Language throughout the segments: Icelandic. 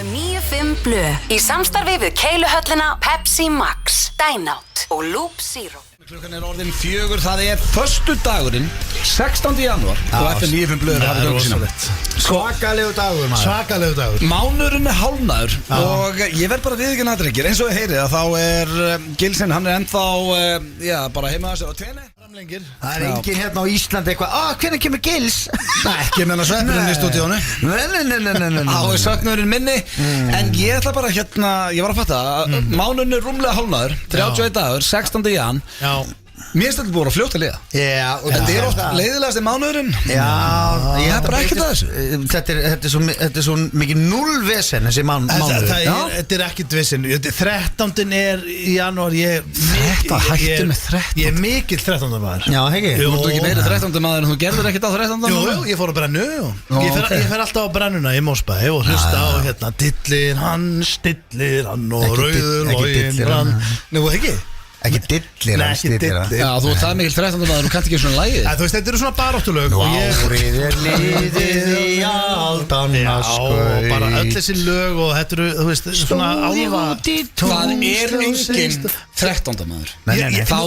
FM 95 Blö í samstarfi við Keiluhöllina, Pepsi Max, Dynout og Loop Zero. Klukkan orðin 4, það föstudagurinn 16. janúar og FM 95 Blö hafði göngu sína. Svakalegu dagur, maður. Svakalegu dagur. Mánuðurinn hálfnaður og ég verð bara viðurkenna þetta, drengir. Eins og þið heyrið að þá Gilsinn, hann ennþá bara heima að sér á tenni. Það enginn hérna á Íslandi eitthvað hvernig kemur Gils? Ekki með hann að sveppurinn í stúdíónu. Nei. Á söknurinn minni. En ég ætla bara ég var að fatta að mánuðurinn er rúmlega hálfnaður 31 dagur, 16. jan. Já. Mér finnst þetta búið að fljóta að liða. Já, þetta er oft leiðilegast í mánuðurinn. Já, ég hef bara ekkert að þessu. Þetta er svo mikið nullvesen þessi mánuður. Þetta er ekkert vesen. 13. er í janúar. Hættu með 13. Ég er mikill 13. maður. Já, heggi. Þú ert ekki meiri 13. maður en þú gerður ekkert á 13. Jú, ég fór að brennu. Ég fer alltaf á brennuna í Mósbæ og hlusta á hérna dillir hann og rauður loginn hann. Nú, ekki? Ekki dillir hann stillir hann. Já, þú ert það mikil 13. maður, þú kannt ekki svona lagið. Þú veist, þetta eru svona baráttulög. Árið er liðið í aldanna skaut. Já, bara öll þessi lög og þetta eru, þú veist, svona álfa. Það er engin 13. maður. Þá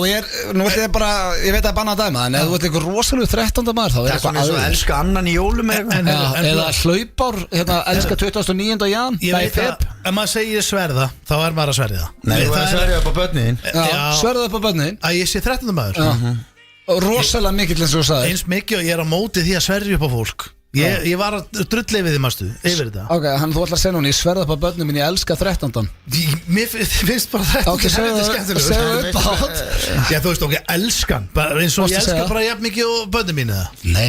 nú ætlum ég bara, ég veit að banna að dæma, en ef þú ert eitthvað rosalega 13. maður, þá það eitthvað svona að elska annan í jólum eða hlaupár, elska 29. jan. Ég veit að, ef maður segir sverða, þá er maður að sverða. Nei, þú er sverðið upp á börnin. Sverða upp á börnin. Að ég sé 13. maður. Rosalega mikill eins og þú sagði. Eins mikið og ég er á móti því að sverja upp á fólk. Ég var að drulli við þið mástu yfir þetta. Ok, þú ætlar að segja núna, ég sverða upp á börnum minn, ég elska 13. Mér finnst bara 13. Ok, segðu upp á hot. Já, þú veist, ok, elskan eins og ég elska bara jafn mikið og börnum mínu það.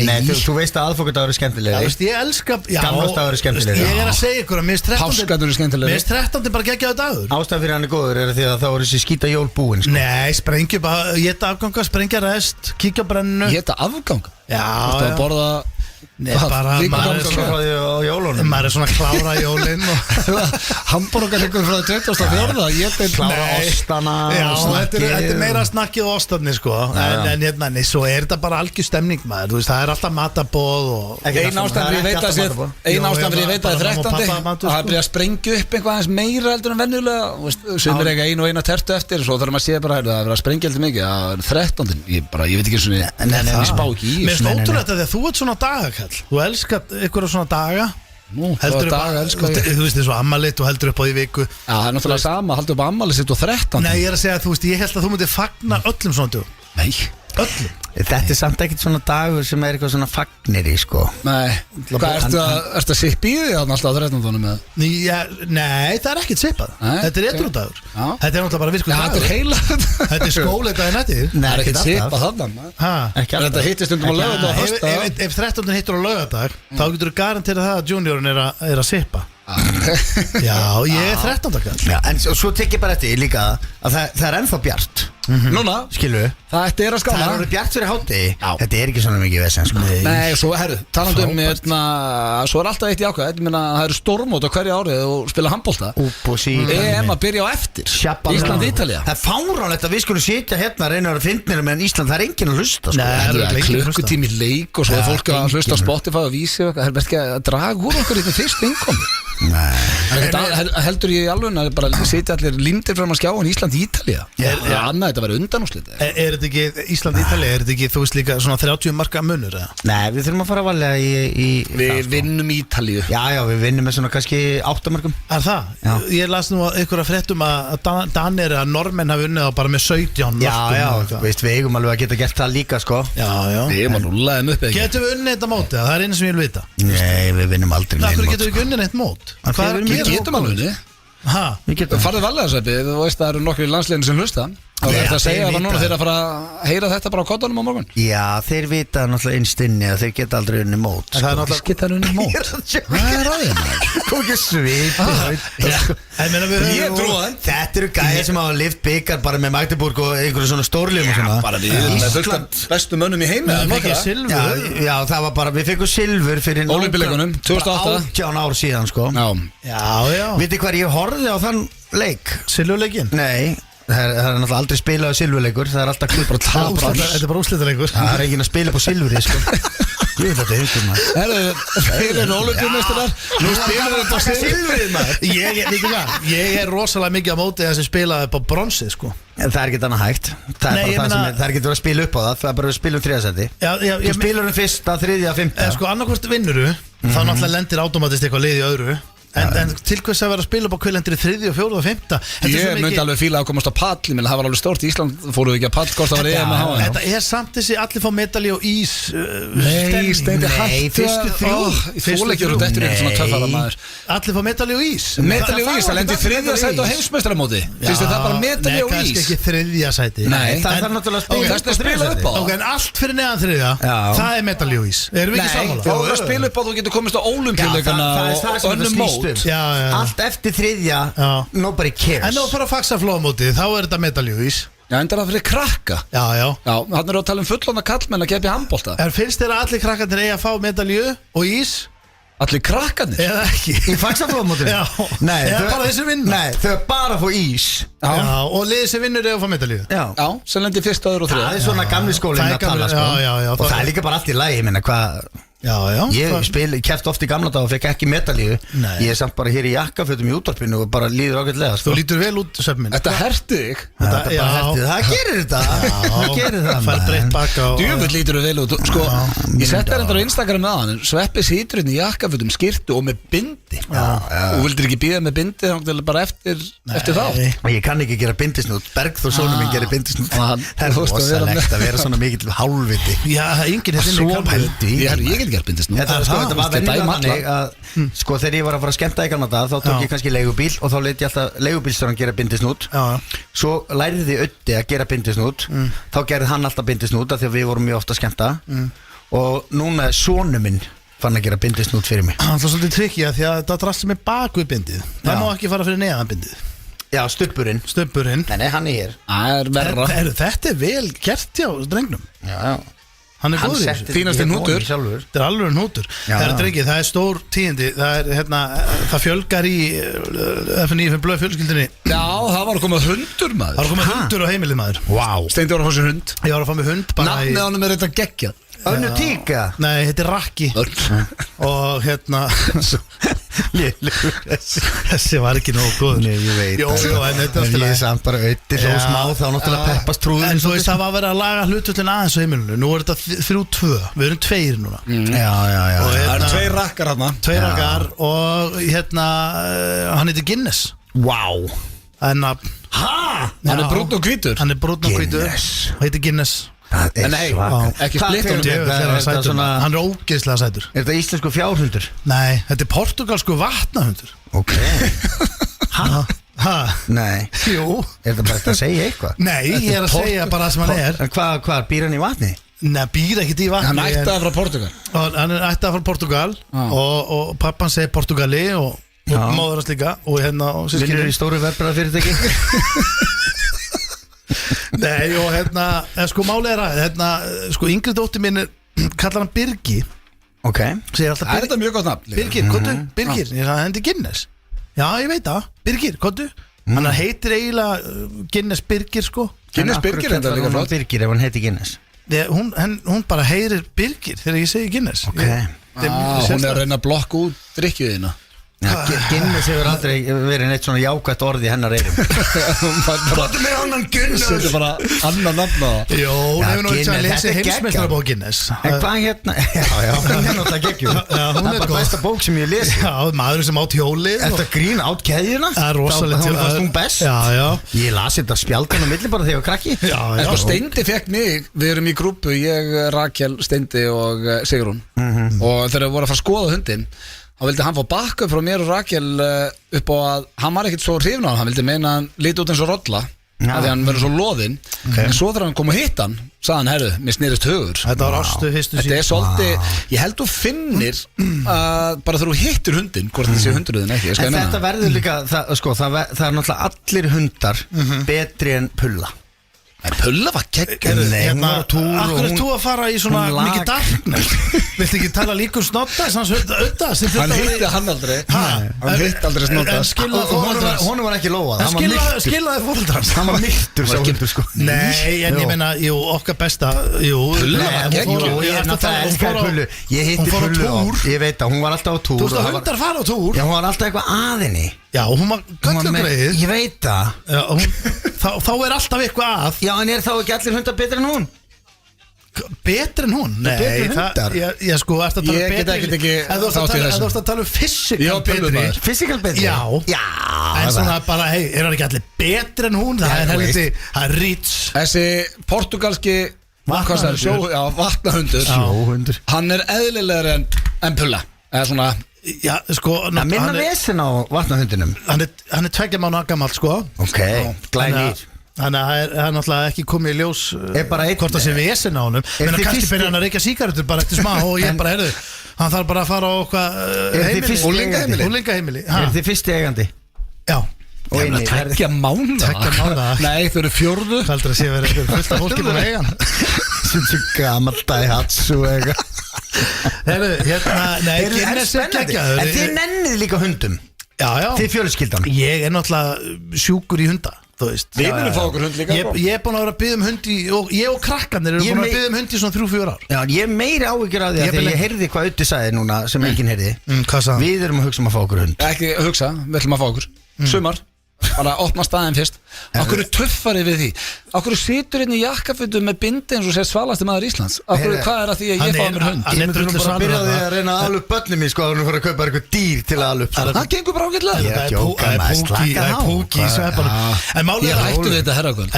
Nei, þú veist að aðfokkardagur er skemmtilega. Já, þú veist, ég elska Gamlársdagur er skemmtilega. Ég er að segja ykkur að mér finnst 13. bara geggjaður dagur. Ástæðan fyrir hann er góður er því að þá er þessi skýta jól búin. Nei, sprengja bara, éta afganga, sprengja rest, kíkja brennu. Éta afganga? Já, þú að borða. Nei, bara maður er svona klára jólinn Hamborgar ykkur frá 24. Klára ostana. Já, þetta er meira snakkið og ostarnir sko. En hérna, svo er þetta bara algjör stemning maður. Þú veist, það er alltaf matabóð. Ein ástæðan fyrir ég veit að 13. Það er byrjað að sprengja upp einhvað aðeins meira heldur en venjulega. Sumir eiga einu tertu eftir. Svo þarf maður að sé bara að það er verið að sprengja heldur mikið. Það er 13. Ég veit ekki svona. Ég spá ekki í. Mér finnst ótrúlegt að þú ert svona dag. Þú elskar ykkur á svona daga. Hvaða daga elskar ég? Þú veist, eins og ammalitt og heldur upp á því viku. Já, það er náttúrulega sama, heldur upp á ammalitt sitt og 13. Nei, ég er að segja að þú veist, ég held að þú myndir fagna öllum svona dögum. Nei, öllum. Þetta er samt ekkert svona dagur sem er eitthvað svona fagnir í sko. Nei, hvað ertu að sippa í því alltaf á 13. með? Nei, það er ekkert sippað. Þetta er edrúdagur. Þetta er náttúrulega bara virkulega dagur. Þetta er heila. Þetta er skóleitaði nættið. Það er ekkert sippað þannig. Þetta hittist um á laugardag og föstudag. Ef 13. hittur á laugardag, þá getur þú garantera það að juniorinn er að sippa. Já, ég er 13. kall. Já, en svo tek ég bara eftir líka að það er ennþá bjart. Núna, skilu, það er að skála. Það er bjart fyrir hátegi. Þetta er ekki svona mikið vesen sko. Nei, svo herru, talandi svo er alltaf eitt í ákvæð. Það eru stórmót á hverju árið og spila handbolta. EM að byrja á eftir. Ísland, Ítalía. Það er fáránlegt að við skulum sitja hérna reyna að finna mér, en Ísland, það er enginn að hlusta sko. Það er klukkutími leik og svo er fólk að hlusta á Spotify og vísi. Það er ekki að draga úr okkur í fyrst innkomi. Heldur ég alveg að bara sitja allir lindir fram að skjá en Ísland, Ítalía. Annað þetta verið undanúrslit. Er þetta ekki Ísland, Ítalía? Er þetta ekki, þú veist líka svona 30 marka munur? Nei, við þurfum að fara að valega í Við vinnum Ítalíu. Já, við vinnum með svona kannski 8 markum. Er það? Já. Ég las nú einhverja fréttum að Danir að normenn hafi unnið á bara með 17 markum. Já, veist, við eigum alveg að geta gert það líka sko. Já. Við eigum að rúlla þeim upp. Getum við unnið þetta mótið? Það er eina sem ég vil vita. Nei, við vinnum aldrei neinn mót. Akkur getum við ekki unnið neitt mót? Við getum alveg unnið. Farðu varlega Sveppi, þú veist að það eru nokkri í landsliðinu sem hlusta. Það er eftir að segja að núna þeir að fara að heyra þetta bara á koddanum á morgun. Já, þeir vita náttúrulega innstinni að þeir geta aldrei unni mót sko. Það er náttúrulega geta unni mót. Það er ræðið. Kom ekki svip. Þetta eru gæðir sem hafa lift byggar bara með Magdeburg og einhverju svona stórlum og svona. Bara við erum með fullt af bestu mönnum í heimi. Já, það var bara, við fengum silfur fyrir Ólympíuleikunum 2008. 18 ár síðan sko. Já. Vitið hvað ég horfði á þann leik? Silfurleikin? Nei. Það er náttúrulega aldrei spilað á silfurleikur. Það er alltaf klipur og táp. Þetta er bara úrslitaleikur. Það er enginn að spila på silfuri sko. Þetta er heimskur maður Þeir eru ólympíumeistarar. Nú spilum þetta á silfrið maður. Ég rosalega mikið á móti þess að spila upp á bronsið sko. En það er ekki annað hægt. Það er bara það sem það er ekki verið að spila upp á það. Það er bara að spila 3. sæti. Þú spilur fyrsta, 3., 5. Sko annarkvort vinnuru þá náttúrulega lendir automatist eitthvað lið í öðru. En til hvers að vera að spila upp á hver lendir í 3., 4. og 5. Ég myndi alveg fíla að komast á pall. Það var alveg stórt í Ísland. Fóruð við ekki að pall hvort það var EM að hafa. Þetta er samt þessi allir fá medalji og ís. Nei, Steindi hættu. Fyrstu 3. Ég fóla ekki úr þetta eftir eitthvað svona töffara maður. Allir fá medalji og ís. Medalji og ís, það lendir í 3. sæti á heimsmeistaramóti. Finnst þið það bara medalji og ís? Nei, kannski ekki 3. sæti. Nei, það er náttúrulega að spila upp á. Ok, en allt fyrir neðan 3. það er medalji og ís. Erum við ekki sammála? Þá er að spila upp á þú getur komist á ólympíuleikana og önnum mót. Allt eftir 3. Nobody cares. En þú fyrir að faxaflóðamóti, þá er þetta medalji og ís. Já, en það er fyrir krakka. Já. Hann er að tala fullorðna kallmenn að keppa í handbolta. Finnst þér að allir krakkarnir eiga að fá medalju og ís? Allir krakkarnir? Eða ekki? Í faxaflóðamótinu? Já. Nei, eða bara þessi vinnur? Nei, þau er bara að fá ís. Já, og liðið sem vinnur eiga að fá medalju? Já, sem lendir í 1., 2. og 3. Það er svona gamli skólinn að tala sko. Já. Og það er líka bara allt í lagi, minna, hvað Ég keppt oft í gamla dag og fekk ekki medalju. Ég er samt bara hér í jakkafötum í útvarpinu og bara líður ágætlega sko. Þú lítur vel út, Sveppi minn. Þetta herti þig. Það gerir þetta. Það gerir það. Fær breytt baka og Djöfull lítur þau vel út. Sko, ég sett þér endar á Instagram með hann. Sveppi situr hérna í jakkafötum, skyrtu og með bindi. Og vildir ekki bíða með bindi þá bara eftir þá. Ég kann ekki gera bindisnút. Bergþór sonur minn gerir bindisnút. Það er rosalegt að vera svona mikill hálfviti. Já, enginn Ég get bindist nú. Þetta var venjulega þannig að sko þegar ég var að fara að skemmta í gamla dag þá tók ég kannski leigubíl og þá leit ég alltaf leigubílstjóran gera bindisnút. Svo læriði Öddi að gera bindisnút. Þá gerði hann alltaf bindisnút af því að við vorum mjög ofta að skemmta. Og núna sonu minn fann að gera bindisnút fyrir mig. Það er svolítið tricky að því að það drastir mig bak við bindið. Það má ekki fara fyrir neðan bindið. Já, stubburinn. Nei, hann er hér. Þetta er vel gert hjá drengnum. Já. Hann er góður. Fínasti hnútur. Þetta er alveg hnútur. Það er stór tíðindi. Það fjölgar í F95 blöð fjölskyldinni. Já, það var að koma hundur maður. Það var að koma hundur á heimilið maður. Wow. Steindi var að fá sér hund. Ég var að fá mig hund. Nafnið á hann er þetta geggjað. Önnu tíka? Nei, þetta er Rakki. Og þessi var ekki nógu góður. Nei, ég veit. En ég er samt bara Öddi svo smá þá náttúrulega peppast trúðin. En þú veist það var að vera að laga hlutullin aðeins á heimilinu. Nú er þetta 3-2. Við erum 2 núna. Já. Það eru 2 rakkar hann. 2 rakkar og hann heitir Guinness. Wow. Hann er brúnn og hvítur. Hann er brúnn og hvítur. Hann heitir Guinness. Nei, ekki splitt hann er ógeðslega sætur. Er þetta íslensku fjárhundur? Nei, þetta er portugalsku vatnahundur. Ok. Nei. Jú. Er þetta bara að segja eitthvað? Nei, ég er að segja bara það sem hann er. En hvað, býr hann í vatni? Nei, býr ekkert í vatni. Hann ættaði frá Portugal. Hann er ættaði frá Portugal og pappan segir Portugali og móður hans líka og vinnur í stóru verðbræðafyrirtæki. Nei, og sko máli er að sko yngri dóttir minn kallar hann Birgi. Ok. Segir alltaf Birgir. Er þetta mjög gott nafn? Birgir, kontu, Birgir. Ég sagði hendi Guinness. Já, ég veit það. Birgir, kontu. Hann heitir eiginlega Guinness Birgir, sko. Guinness Birgir er þetta líka flott. Birgir ef hann heiti Guinness. Hún bara heyrir Birgir þegar ég segi Guinness. Ok. Hún er að reyna að blokka út drikkjuðina. Guinness hefur aldrei verið neitt svona jákvætt orði hennar eyrum. Hvað er með annan Guinness? Þetta er bara annan nafn á það. Jó, hún hefur náttúrulega að lesa heimsmeistarabók Guinness. En hvað hérna? Já, hún er náttúrulega geggjum. Það er bara besta bók sem ég lesi. Já, maður sem átt hjólið. Þetta grín átt keðjuna. Það er rosalegt. Þá varst hún best. Já. Ég lasi þetta spjaldan á milli bara þegar ég var krakki. En sko Steindi fekk mig. Við erum í grúpu, ég, Rakel, Steindi og Sigrún. Og þegar við vorum að fara að skoða hundinn, þá vildi hann fá bakka frá mér og Rakel upp á að hann var ekkert svo hrifinn á hann vildi meina hann líti út eins og rolla af því hann verður svo loðinn en svo þegar hann kom að hitta hann sagði hann, herru, mér snýrist hugur. Þetta var ástu fyrstu sín. Þetta er svolítið, ég held þú finnir bara þegar þú hittir hundinn hvort þetta sé hundurðin ekki. En þetta verður líka, það er náttúrulega allir hundar betri en pulla. Pulla var geggjur. Nei, hún var á túr og Akkur er þú að fara í svona mikið darkness Viltu ekki tala líka Snodda Hann hitti hann aldrei Hann hitti aldrei Snodda Honum var ekki lóað Skilaði fóreldrans Hann var myrtur sá hundur sko Nei, en ég meina, jú, okkar besta Pulla var geggjur. Ég hitti Pullu Ég veit að hún var alltaf á túr Þú veist að hundar fara á túr Já, hún var alltaf eitthvað aðinni Já, hún var göllugreið Ég veit það Þá er alltaf eitthvað að Já, en þá ekki allir hundar betri en hún? Betri en hún? Nei, betri en hundar? Ég sko, ertu að tala Ég get betri ekki Ef þú ert að tala physical betri Physical betri? Já En svona bara, hei, er hann ekki allir betri en hún? Það er helviti, það er rýts Þessi portugalski vatnahundur Sjóhundur Hann er eðlilegur en Pulla Eða svona Já, sko Það minna vesen á vatnahundinum Hann er 2 mánaða gamall, sko Ok, glænýr Þannig að það er náttúrulega ekki komið í ljós hvort það sé vesen á honum menn að kannski byrja hann að reykja sígarettur bara eftir smá og ég bara, heyrðu, hann þarf bara að fara á eitthvað úlingaheimili Er þið fyrsti eigandi? Já Og eini, Tveggja mánaða? Nei, þau eru 4. Heldur að sé verið fullt af fólki búin að eiga hann Sem svo gammal dæhatsu eitthvað Heyrðu, hérna, nei, Guinness er geggjaður En þið nennið líka hundum Já Þið fjölskyldan Ég er náttúrulega sjúkur í hunda Við munum fá okkur hund líka Ég er búin að vera að byggja hund í ég og krakkarnir eru búin að byggja hund í svona 3-4 ár Já, ég meiri áhyggjur af því að ég heyrði hvað Öddi sagði núna sem enginn heyrði Hvað sagði? Við erum að hugsa að fá okkur hund Ekki hugsa, við ætlum að fá okkur Sumar, bara opna staðin fyrst Akkur er tuffari við því Akkur situr inn í jakkafötu með bindi eins og sér svalasti maður Íslands Akkur, hvað er að því að ég fá mér hund? Ég myndi nú bara að byrja því að reyna að ala upp börnum mín sko að hún fara að kaupa eitthvað dýr til að ala upp Það gengur bara ágætlega Ég er að djóka maður, slaka á Púki í sveppanum Ég hættu við þetta herrakvöld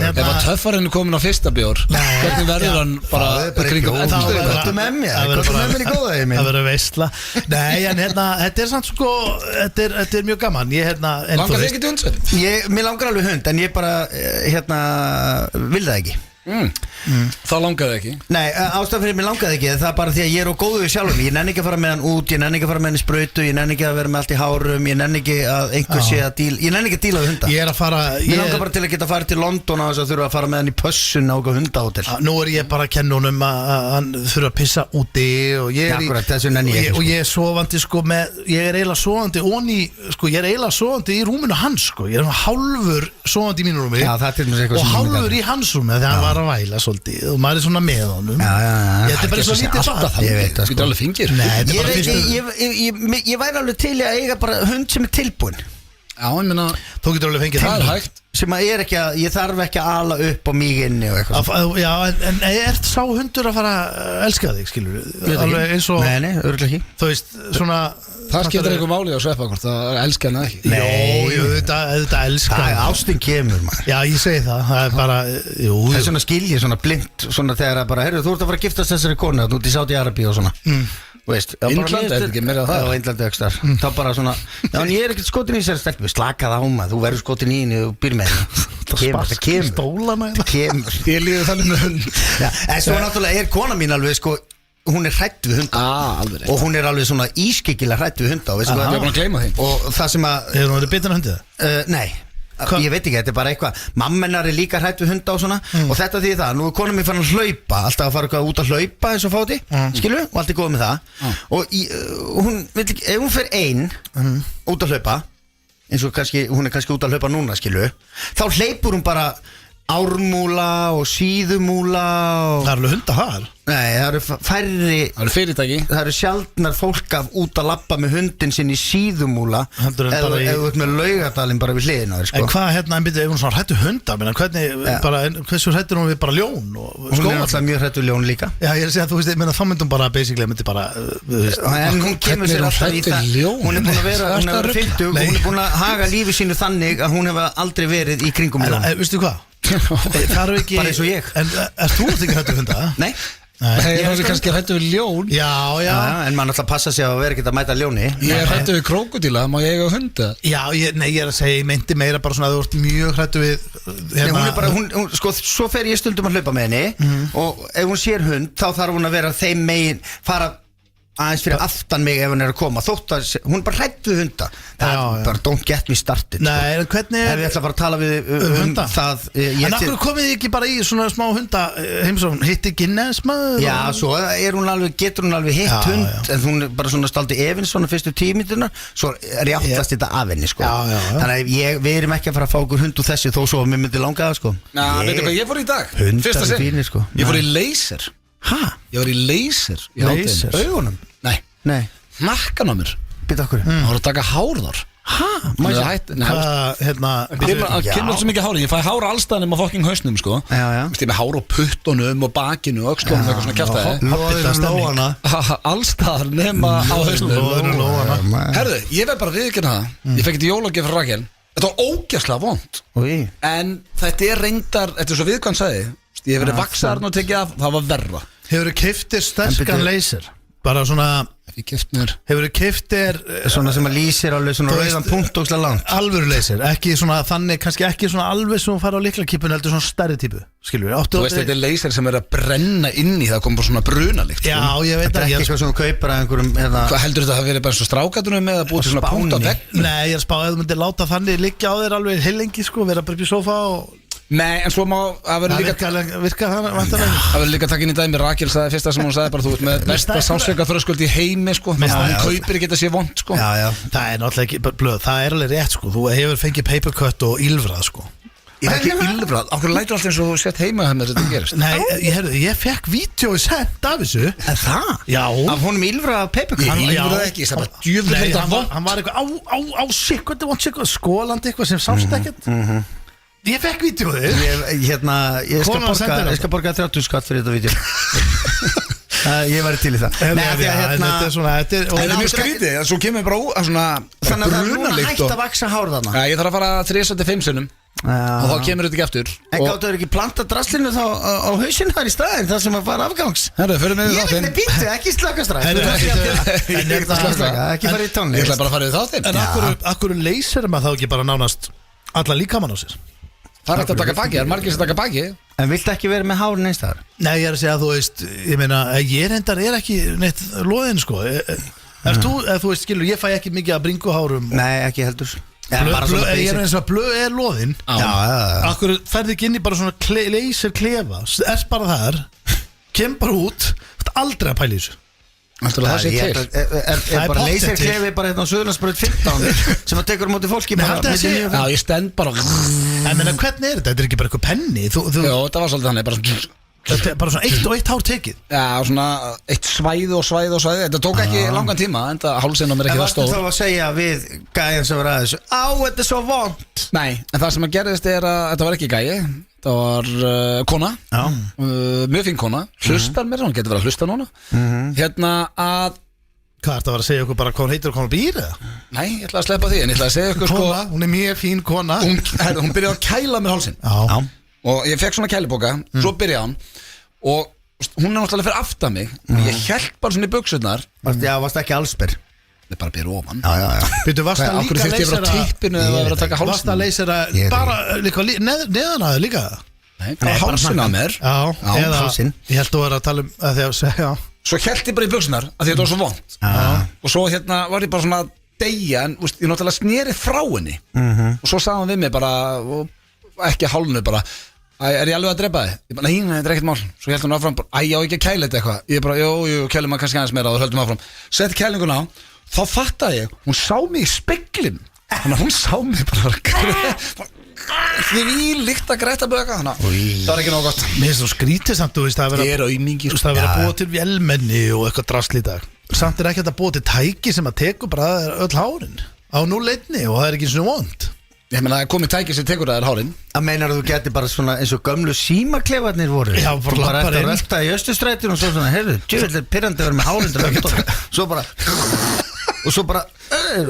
Ef að töffarinn er komin á fyrsta bjór hvernig verður hann bara kringum Þetta með mér í góða ég minn Það verður veistla Nei, en þetta er samt sko þetta er mjög gaman Langar þig ekki til hundsveit? Mér langar alveg hund en ég bara vil það ekki Þá langaði ekki Nei, ástæðan fyrir mér langaði ekki það er bara því að ég er á góðu við sjálfum ég nenni ekki að fara með hann út, ég nenni ekki að fara með hann í sprautu ég nenni ekki að vera með allt í hárum ég nenni ekki að einhver sé að díla ég nenni ekki að díla við hunda Ég er að fara Mér langar bara til að geta farið til London á þess að þurfa að fara með hann í pössun á okkur hundahótel Nú er ég bara að kenna honum að hann þurfa að pissa úti og ég er sofandi sko með ég er eiginlega sofandi onni sko ég er eiginlega sofandi í rúminu hans sko ég er hálfur sofandi í mínu rúmi og hálfur í hans rúmi þegar hann var að væla svolítið og maður er svona með honum þetta er bara svo lítið barn ég veit það sko ég væri alveg til að eiga bara hund sem er tilbúin Já, ég meina þú getur alveg fengið það hægt sem að ég þarf ekki að ala upp á mig inni og eitthvað Já, en er sá hundur að fara að elska þig, skilur alveg eins og Nei, örgulega ekki þú veist, svona Það skiptir einhver máli á sveppa hvort það elskar hann ekki Jó, þetta elskar Ástin kemur maður Já, ég segi það er bara Það er svona skilji, svona blind svona þegar að bara, heyrðu, þú ert að fara að giftast þessari konu þú ert í Sádi-Arabíu og svona Indlandi er ekki meira það Já, Indlandi aukstar þá bara svona, já, en ég er ekkert skotin í sér stelpu slakað á maður, þú verður skotin í henni og býr með henni það kemur Ég líður þannig með hund En svo náttúrulega er kona mín alveg sko hún er hrædd við hunda og hún er alveg svona ískyggilega hrædd við hunda Ég er búin að gleyma því og það sem að Hefur hún verið bitin að hundið? Nei Ég veit ekki, þetta er bara eitthvað mammenar er líka hrædd við hunda og svona og þetta því það, nú er konan mín fann að hlaupa alltaf að fara eitthvað út að hlaupa eins og fáti skilu, og allt er góð með það og hún, ef hún fer ein út að hlaupa eins og kannski, hún er kannski út að hlaupa núna skilu, þá hleypur hún bara ármúla og síðumúla og... Það er alveg hunda þar Nei, það eru færri Það eru fyrirtæki Það eru sjaldnar fólk af út að labba með hundin sinn í síðumúla eða þú ert með Laugardalinn bara við hliðina sko. En hvað hérna, ef hún svona hrættu hunda hversu hrættur hún við bara ljón Hún er alltaf mjög hrættu ljón líka Já, ég er að segja að þú veist, þá myndum bara basically myndi bara En hún kemur sér alltaf í það Hún er búin að vera, hún er 50 Hún er búin að haga lífi sínu þannig að hún hefur aldrei verið í kringum ljón Veistu hvað? Bara eins og ég En þú ert ekki hrættu hunda? Nei Ég er kannski hrættu við ljón Já En maður alltaf passa sig að vera ekkert að mæta ljóni Ég er hrættu við krókodíla, má ég eiga hunda? Já, ég er að segja, ég meinti meira bara svona að þú ert mjög hrættu við Hún er bara, sko, svo fer ég stundum að hlaupa með henni og ef hún sér hund, þá þarf hún að vera þeim megin fara aðeins fyrir aftan mig ef hann að koma þótt að hún bara hrædd við hunda það bara don't get me started Nei, en hvernig ef ég ætla bara að tala við hunda það En af hverju komið þið ekki bara í svona smá hunda heimsókn, hitti Guinness maður? Já, svo getur hún alveg hitt hund en hún bara svona staldi efins svona fyrstu 10 mínúturnar svo rjáttast þetta af henni sko Þannig að við erum ekki að fara að fá okkur hund úr þessu þó svo að mér myndi langa það sko Veitu hvað ég fór í dag? Hundar er fínir sko Ég fór í laser Ég var í laser Augunum? Nei Nakkan á mér Býta okkur Það voru að taka hár þar Ég kemur alltaf mikið hári Ég fæ hára allstaðan á fucking hausnum sko Ég með hár á puttunum og bakinu og öxlunum eitthvað svona kjaftaði Allstaðar nema á hausnum Herðu, ég veið bara viðkynna það Ég fekk þetta jólagjöf frá Rakel Þetta var ógeðslega vont En þetta er reyndar, þetta er svo viðkvæm sagði Ég hef verið vaksaðarn og tekið af Það var verra Hefur þið keyptir sterkan laser? Bara svona Hefur þið keyptir Svona sem að lýsir alveg svona rauðan punkt og slag langt Alvöru laser, ekki svona þannig kannski ekki svona alveg sem hún fara á liklakipun heldur svona stærri típu, skilur við Þú veist þetta er laser sem er að brenna inn í það kom bara svona brunalikt Já, ég veit Þetta er ekki eitthvað sem þú kaupar að einhverjum Hvað heldur þetta að það verið bara svo strákatunum eða búið til svona punkt á vegg? Nei, ég er spáð að þú myndir láta þannig liggja á þér alveg heilengi sko, vera bara upp í sofa og Nei, en svo má Það verður líka takk inn í dæmi Rakel sagði fyrsta sem hún sagði bara þú ert með besta sálsveika þröskuld í heimi sko hún kaupir ekki þetta sé vond sko Já, það er náttúrulega ekki blöð, það er alveg rétt sko þú hefur fengið papercut og ylvrað sko Ég er ekki ylvrað, okkur lætur alltaf eins og þú sett heima þegar þetta gerist Nei, ég fekk vídeói sent af þessu En það? Já Af honum ylvrað papercut? Ég ylvrað ekki, ég sagði bara djöfull Hann var eitthvað á sikkundi skólandi eitthvað sem sást ekkert Ég fekk vídeóið Ég skal borga 30 skatt fyrir þetta vídeo Ég væri til í það Þetta er svona Það er mjög skrítið Svo kemur bara svona Þannig að það er núna hægt að vaksa hár þarna Ég þarf að fara 3-5 sinnum Og þá kemur þetta ekki aftur En gáttu þau ekki planta draslinu þá á hausinn þar í staðin Það sem að fara afgangs Herru, fyrir mig við þáttinn Ég veit býttu, ekki slakastræð Ekki fara í tónlist Ég ætla bara að fara við þáttinn En akkur leysir maður þá ekki bara nánast alla líkamann á sér Það er eftir að taka baki, það er margir sem taka baki En viltu ekki vera með hárin einstæðar? Nei, ég er að segja að þú veist Ég meina, ég reyndar er ekki neitt loðin sko Þú veist, skilur, ég fæ ekki mikið að bringuhárum Nei, ekki heldur Ég er eins og að blöð er loðin Akkur ferði ekki inn í bara svona leysir klefa Er bara þar Kem bara út Aldrei að pæla í þessu Það sé til Er bara laserklefi bara hérna á Suðurlandsbraut 15 sem að tekur á móti fólki Já, ég stend bara En meina, hvernig er þetta? Þetta er ekki bara eitthvað penni Jó, þetta var svolítið þannig Þetta er bara svona eitt og eitt hár tekið Já, svona eitt svæði og svæði og svæði Þetta tók ekki langan tíma En það hálsinn á mér ekki það stór En varstu þá að segja við gæjan sem var aðeins þetta er svo vond Nei, en það sem að gerðist er að þetta var ekki gæi Það var kona Mjög fín kona Hlustar mér, hún getur verið að hlusta núna Hérna að Hvað er þetta að vera að segja okkur bara hvað hún heitir og hvað hún býr eða? Nei, ég ætla að sleppa því En ég ætla að segja okkur Kona, hún er mjög fín kona Hún byrjaði að kæla mér hálsinn Og ég fekk svona kæliboka Svo byrjaði hann Og hún er náttúrulega fyrir aftan mig Ég held bara svona í buxurnar Já, varst ekki allsber Það er bara að byrja ofan Býttu, varst það líka leysera Varst það leysera bara neðan að þau líka? Nei, það var hálsinn að mér Eða, ég held þú að tala um að því að segja Svo held ég bara í buxurnar að því þetta var svo vond Og svo hérna var ég bara svona deyja En ég náttúrulega sneri frá henni Og svo sagði hann við mig bara Ekki hálfnu bara Er ég alveg að drepa þig? Ég bara, nei, þetta er ekkert mál Svo held hún áfram bara, já ekki að kæla þetta eitthvað Ég bara, jú, kælum maður kannski aðeins meira Og höldum áfram Setti kælinguna á Þá fattaði ég, hún sá mig í speglin Þannig að hún sá mig bara Því líkt að græta böka Þannig að það var ekki nóg gott Mér finnst þú skrítið samt, þú veist það Ég er aumingi Það er að búa til vélmenni og eitthvað drasl í dag Samt er ekki að búa til tæki sem að teku bara öll hárin Á núleitni og það er ekki svona vond Ég meina, það er komið tæki sem tekur það hárin Það meinar að þú geti bara svona eins og gömlu símaklefarnir voru Já, bara eftir að rölda í Östustrætinu og svo svona, heyrðu, djúvill er pirrandi að vera með hárin Svo bara Og svo bara,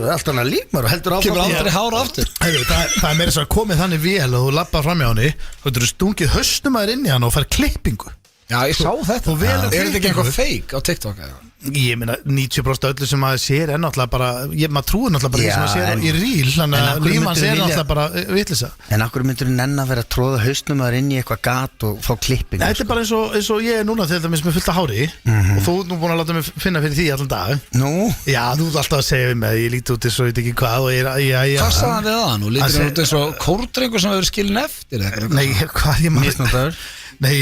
allt annað líkmar og heldur áfram Kemur aldrei hára aftur Það er meira svo að komið þannig vel og þú lappar fram hjá henni Þú getur stungið höstum aður inn í hann og fær klippingu Já, ég sá þetta. Er þetta ekki eitthvað fake á TikTok eða? Ég meina 90% öllu sem maður sér er náttúrulega bara maður trúir náttúrulega bara því sem maður sér í ríl þannig að lífmanns er náttúrulega bara vitleysa. En akkur myndur þú nenn að vera að tróða hausnum að inn í eitthvað gat og fá klipping? Þetta er bara eins og ég er núna til dæmis með fullt af hári og þú ert nú búin að láta mig finna fyrir því allan dag. Nú? Já, þú ert alltaf að segja við mig ég líti út eins og ég veit ekki hvað og Hvað sagði hann við það nú? Lítur hann út eins og kórdrengur sem hefur skilin eftir? Nei, hvað ég maður Nei,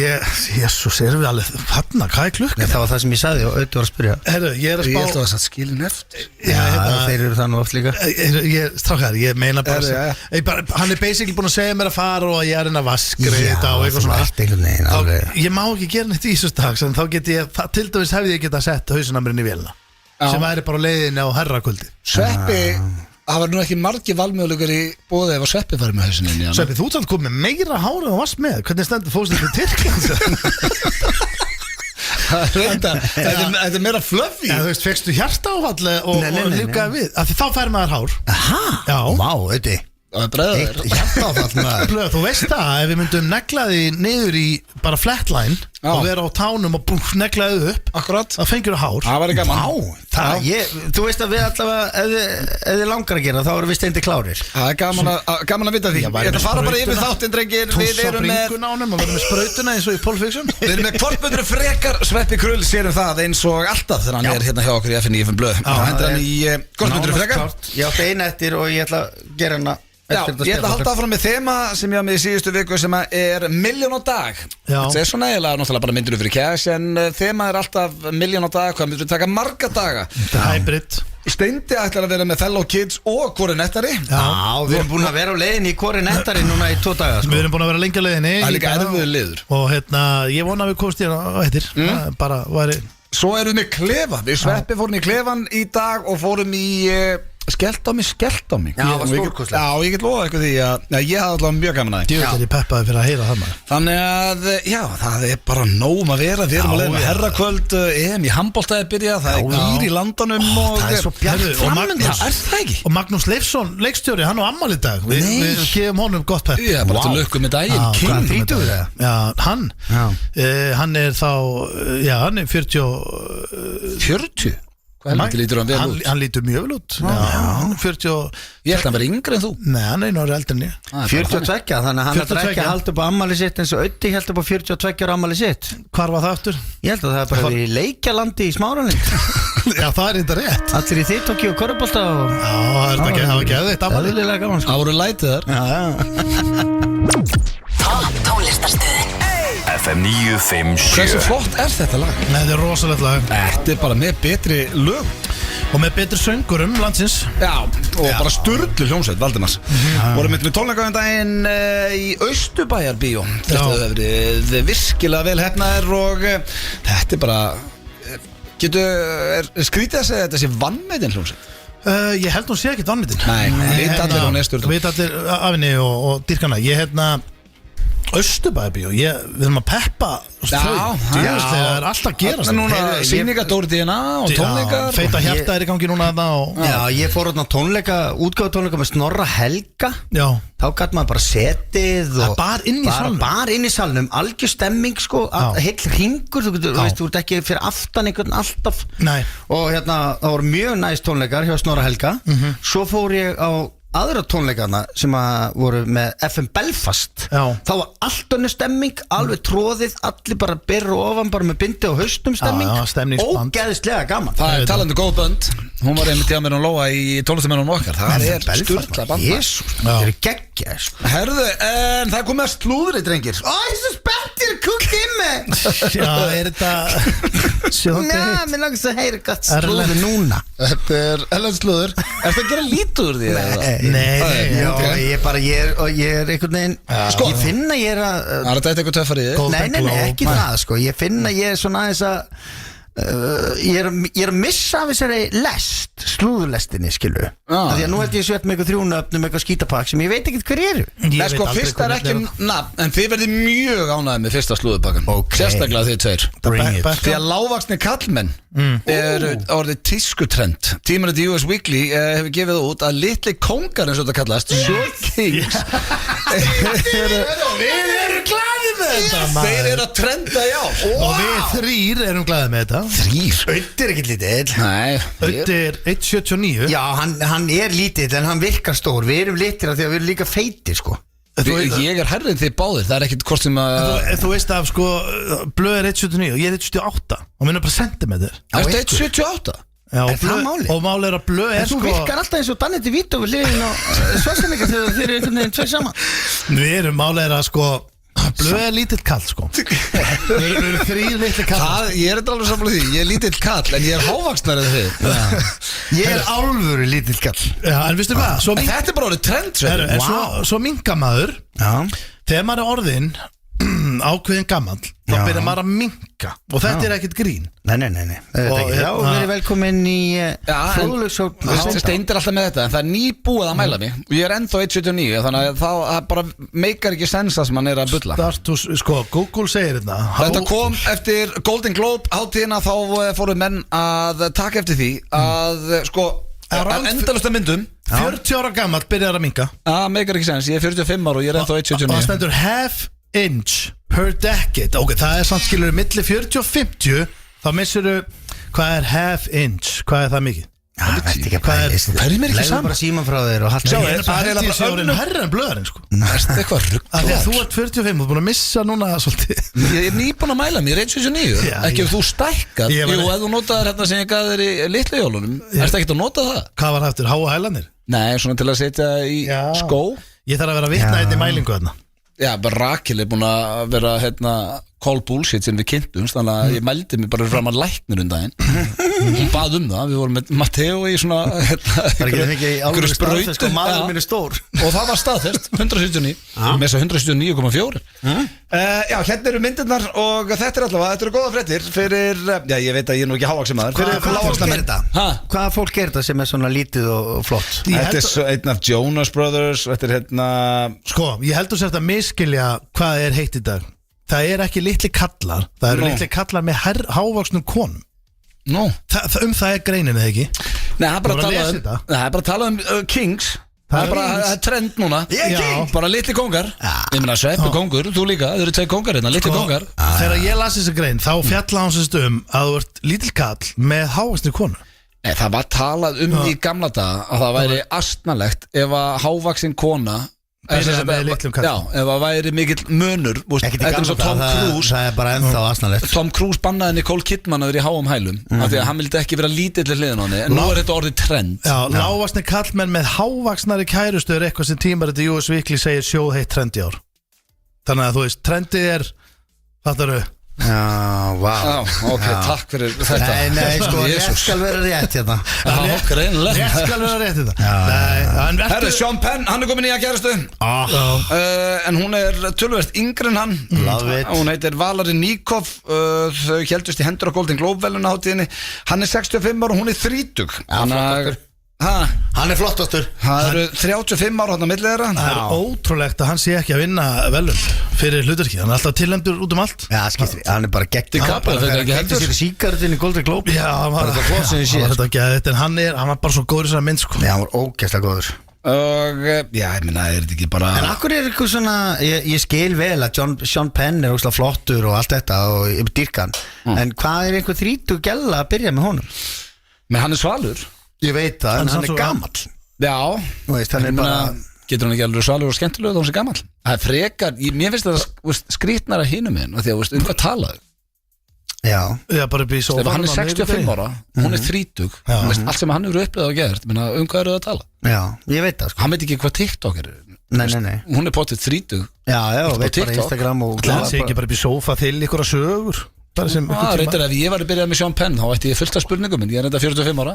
jésús, erum við alveg þarna, hvað er klukkan? Nei, það var það sem ég sagði og auðvitað var að spyrja. Herru, ég er að spá Ég held að það satt skilin eftir. Já, þeir eru það nú oft líka. Strákar, ég meina bara hann er basically búin að segja mér að fara og ég er inn að vaskreita og eitthvað svona. Ég má ekki gera neitt í þessu dags en þá get ég, til dæmis hefði ég geta sett hausinn á mér inn í vélina sem væri bara á leiðinni á herrakvöldi. Sveppi Það var nú ekki margir valmöguleikar í boði ef að Sveppi farið með hausinn inn í hana. Sveppi, þú ert komið meira hárið og varst með. Hvernig stendur fórst þetta til Tyrkland? Þetta er meira fluffy. Þú veist, fegstu hjartaáfall og lífgaði við. Þá fær maður hár. Aha, já. Vá, þetta Hjartaáfall. Þú veist það, ef við myndum negla því niður í bara flatline og vera á tánum og negla þau upp. Akkurat. Það fengir þú hár. Það var gaman. Þú veist að við allavega ef þið langar að gera þá erum við steindi klárir. Það er gaman að vita því. Ég ætla að fara bara yfir þáttinn, drengir. Við erum með bringunánum og við erum með sprautuna eins og í Pulp Fiction. Við erum með hvort frekar Sveppi Krull sérum það eins og alltaf þegar hann er hérna hjá okkur í FNÍFM blöð. Hendur hann í hvort frekar. Ég átti eina eftir og ég ætla að gera hana. Já, ég ætla að halda áfram með þema sem ég á með í síðustu viku sem er milljón á dag. Það er svona eiginlega náttúrulega bara myndir fyrir cash en þema er alltaf milljón á dag, hvað myndir taka marga daga. Hybrid. Steindi ætlar að vera með Fellow Kids og Kori Nettari. Já, við erum búin að vera á leiðinni í Kori Nettari núna í 2 daga sko. Við erum búin að vera lengi á leiðinni. Það er líka erfiður liður. Og ég vona að við komst þér á eittir. Bara væri. Svo erum við með klefa. Við Sveppi fórum í klefan í dag og fórum í Skellt á mig Já, það var stórkostlegt. Já, ég get lofa eitthvað því að ég hafði allavega mjög gaman að því. Ég er í peppaði fyrir að heyra það maður. Þannig að, já, það er bara nóg að vera. Við erum að leiða með herrakvöld, í handboltaði byrja, það er gýr í landanum og það er svo bjart framöndan. Já, er það ekki? Og Magnús Leifsson, leikstjóri, hann á afmæli í dag. Við gefum honum gott pepp. Já, bara til lukku með daginn. Hvað, 30 eða? Já, hann er þá, já, hann er 40? Helviti lítur hann vel út. Hann lítur mjög vel út. Hann er 40. Ég held að hann verið yngri en þú. Nei, hann er einu ári eldri en ég. 42, þannig að hann er ekki að halda upp á ammali sitt eins og Öddi held upp á 42 ára ammali sitt. Hvar var það aftur? Ég held að það er bara í Leikjalandi í Smáralind. Já, það er þetta rétt. Allir í þittóki og körubólta og... Já, það var geðveikt ammali. Eðlilega gaman sko. Það voru lætið Topp tónlistarstöðin FM 957. Hversu flott er þetta lag? Nei, þetta er rosalegt lag. Þetta er bara með betri lög og með betri söngurum landsins. Já, og bara sturlu hljómsveit Valdimars. Vorum með tónleika daginn í Austurbæjarbíó. Þetta hefur verið virkilega vel hefnaðir og þetta er bara skrítið að segja að þetta sé vannmetin hljómsveit. Ég held hún sé ekki vannmetin. Nei, veit allir hún er sturlu. Veit allir af henni og dýrkana. Ég Austurbæjarbíó, við erum að peppa þau, það er alltaf að gera núna sýningadóri DNA og tónleikar Feita hjarta er í gangi núna Já, ég fór á tónleika, útgáðu tónleika með Snorra Helga. Já. Þá gæti maður bara setið og bara inn í salnum, algjör stemming sko, heill hringur, þú veist, þú ert ekki fyrir aftan einhvern alltaf. Nei. Og það voru mjög næst tónleikar hjá Snorra Helga. Svo fór ég á aðra tónleikana sem voru með FM Belfast. Þá var allt önnur stemming, alveg tróðið, allir bara berru ofan, bara með bindi og haustum stemming. Ógeðislega gaman. Það er talandi góð bönd. Hún var einmitt hjá mér og Lóa í tónlistamennunum okkar. Það er sturla band. Jesús, það er geggja. Herðu, en það er komið að slúðri, drengir. Ó, ég er svo spenntir að kukka í mig. Já, er þetta sjóðið? Já, mér langast að heyra gott slúður núna. Þetta er ellend slúður. Er það að gera lítið úr því? Nei, ég er einhvern veginn. Ég finn að ég er að Það er þetta eitthvað töffar í þig? Nei, ekki það sko. Ég finn að ég er svona aðeins að ég er að missa af þessari lest, slúðurlestinni, skilu. Því að nú held ég svett með eitthvað þrjúnöfnum, eitthvað skítapakk sem ég veit ekkert hver eru. Nei, sko, fyrst er ekki nafn, en þið verðið mjög ánægði með fyrsta slúðurpakkan. Sérstaklega þið tveir. Því að lágvaxni kallmenn er orðið tískutrend. Tímarit US Weekly hefur gefið út að litli kóngar, eins og þetta kallast, Short Kings. Við erum glæðið með Þeir eru að trenda, já. Og við 3 erum glæðið með þetta. 3? Ötti ekki lítill. Nei. Ötti 1,79. Já, hann lítill en hann virkar stór. Við erum litir af því að við erum líka feitir sko. Ég hærrið þið báðir. Það ekkert hvort sem að Þú veist af sko, Blöð 1,79 og ég 1,78 og minna bara sentimeter. Ertu 1,78? Já, það máli? Og máli að Blöð þú sko virkar alltaf eins og Danny DeVito við liðin og Schwarzenegger þegar þeir eru einhvern veginn tveir saman. Við erum máli að sko Blöð lítill kall sko. Við erum 3 litli kall. Ég ekki alveg samlega því. Ég lítill kall en ég hávaksnar en þið. Ég álfur lítill kall. Já, en veistu hvað? Þetta bara orðið trend. Svo minka maður. Þegar maður orðinn ákveðin gamall þá byrjar maður að minka og þetta ekkert grín. Nei og við erum velkomin í fróðlegsókn. Steindir alltaf með þetta en það nýbúið að mæla mig og ég ennþá 1,79 þannig að það bara meikar ekki sens að sem hann að bulla. Sko, Google segir þetta kom eftir Golden Globe hátíðina. Þá fóru menn að taka eftir því að sko að endalasta myndum 40 ára gamall byrjar að minka. Meikar ekki sens, ég 45 ára og ég ennþá 1,79. Og það stendur half inch per decade. Ok, það samt skilur milli 40 og 50. Þá missur hvað half inch? Hvað það mikið? Það veit ekki að pælist. Pæri mér ekki saman. saman bara síman frá þér og halda. Ég er bara hætti þessi árin herra en Blöðarinn sko. Það er eitthvað rugg. Þú ert 45 og þú búin að missa núna svolítið. Ég er nýbúin að mæla mér 1,79. Ekki ef þú stækkar. Jú, ef þú notaðir hérna sem ég gaf þér í litlu jólunum. Erstu ekkert að nota það? Hvað var hættur? Háa hælanir? Nei, svona til að setja í skó. Ég þarf að vera vitna einn í mælingu þarna. Já, bara Rakel er búin að vera call bullshit sem við kynntumst. Þannig að ég mældi mig bara fram að læknir daginn. Hún bað það. Við vorum með Matteo í svona Það er ekki alveg staðfest og maður minn er stór. Og það var staðfest 179. Með þess að 179,4. Já, hérna eru myndirnar og þetta er allavega, þetta eru góða fréttir fyrir, já, ég veit að ég er nú ekki hávaxin maður. Hvaða fólk er þetta sem er svona lítið og flott? Þetta er einn af Jonas Brothers. Þetta er Sko, ég heldur sér að miskilja hvað er heitt í dag. Það er ekki litli kallar. Það eru litli kallar með hávaxnum konum. Það er greinin eða ekki? Nei, það er bara að tala um Kings. Það er bara trend núna. Bara litli kongar. Ég meina Sveppi kongur, þú líka. Það eru 2 kongar hérna, litli kongar. Þegar ég las þessi grein þá fjalla hans að þú ert lítill kall með hávaxnir konu. Nei, það var talað í gamla daga að það væri astnalegt ef að hávaxin kona með litlum kall. Já, ef það væri mikill munur. Þetta er eins og Tom Cruise. Það er bara ennþá aðsnalegt. Tom Cruise bannaði Nicole Kidman að vera í háum hælum af því að hann vildi ekki vera lítill hliðin á henni. En nú er þetta orðið trend. Já, lágvaxni kallmenn með hávaxnari kærustu er eitthvað sem tímaritið US Weekly segir sjóðheitt trend í ár. Þannig að þú veist, trendið er fattaru. Já, vá. Ok, takk fyrir þetta. Nei, sko, rétt skal vera rétt hérna. Rétt skal vera rétt hérna. Herri, Sean Penn, hann er komin í að kærastu. En hún er tölvert yngri en hann. Hún heitir Valerie Nikov. Þau héldust í hendur á Golden Globe veluna hátíðinni. Hann er 65 ára og hún er 30. Hann er flottastur. Það eru 35 ára hann á milli þeirra. Það er ótrúlegt að hann sé ekki að vinna velun fyrir hlutverki. Hann er alltaf tilnæmdur út um allt. Já, skiptir. Hann er bara gegn Það er ekki heldur sér síkartinn í Golden Globe. Já, hann var þetta gæðið. En hann var bara svo góður í þessari mynd sko. Já, hann var ógeðslega góður. Og, já, ég minna, er þetta ekki bara En akkur er eitthvað svona Ég skil vel að Sean Penn er ógeðslega flottur og allt þetta og ég dýrka hann. En hvað er einhver 30 gælla að byrja með honum? Men hann er svalur. Ég veit það, en hann er gamall. Já, veist, hann er bara getur hann ekki alveg svalur og skemmtilega þá hann er gamall. Það er frekar, mér finnst það skrýtnara hinum minn því að hvað talaðu. Já, bara upp í sófanum. Hann er 65 ára, hún er 30. Allt sem hann hefur upplegað og gert, hvað eru það að tala? Já, ég veit það sko. Hann veit ekki hvað TikTok er. Nei. Hún er potið 30. Já, veit bara Instagram og hann sé ekki bara upp í sófa til ykkur að sögur. Reyndar ef ég var að byrja með Sean Penn þá ætti ég fullt af spurningum, ég er reynda 45 ára.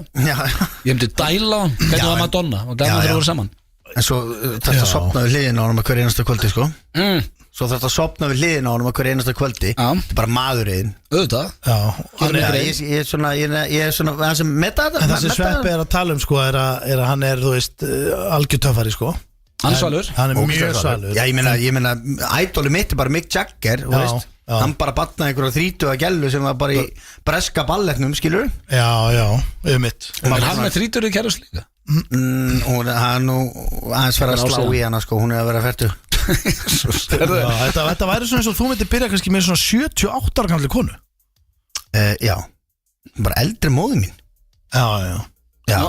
Ég myndi dæla hann, hvernig var Madonna og gaman þegar voru saman. En svo þetta sopna við hliðina á hann hver einasta kvöldi sko. Svo þetta sopna við hliðina á hann hver einasta kvöldi. Þetta er bara maðurinn. Auðvitað. Ég er svona það sem metta þetta. En það sem Sveppi er að tala um sko er að hann er þú veist algjörtöfari sko. Hann er svalur. Hann er mjög svalur. Já, ég meina ædoli mitt er bara Mick Jagger, þú veist. Hann bara batnaði einhverja 30 gælu sem var bara í breska balletnum, skilur? Já, mitt. Hann er 30 í kærust líka. Hann nú aðeins fyrir að slá í hana sko, hún er að vera 40. Þetta væri svona eins og þú myndir byrja kannski með svona 78 ára gamli konu. Já, bara eldri móði mín. Já.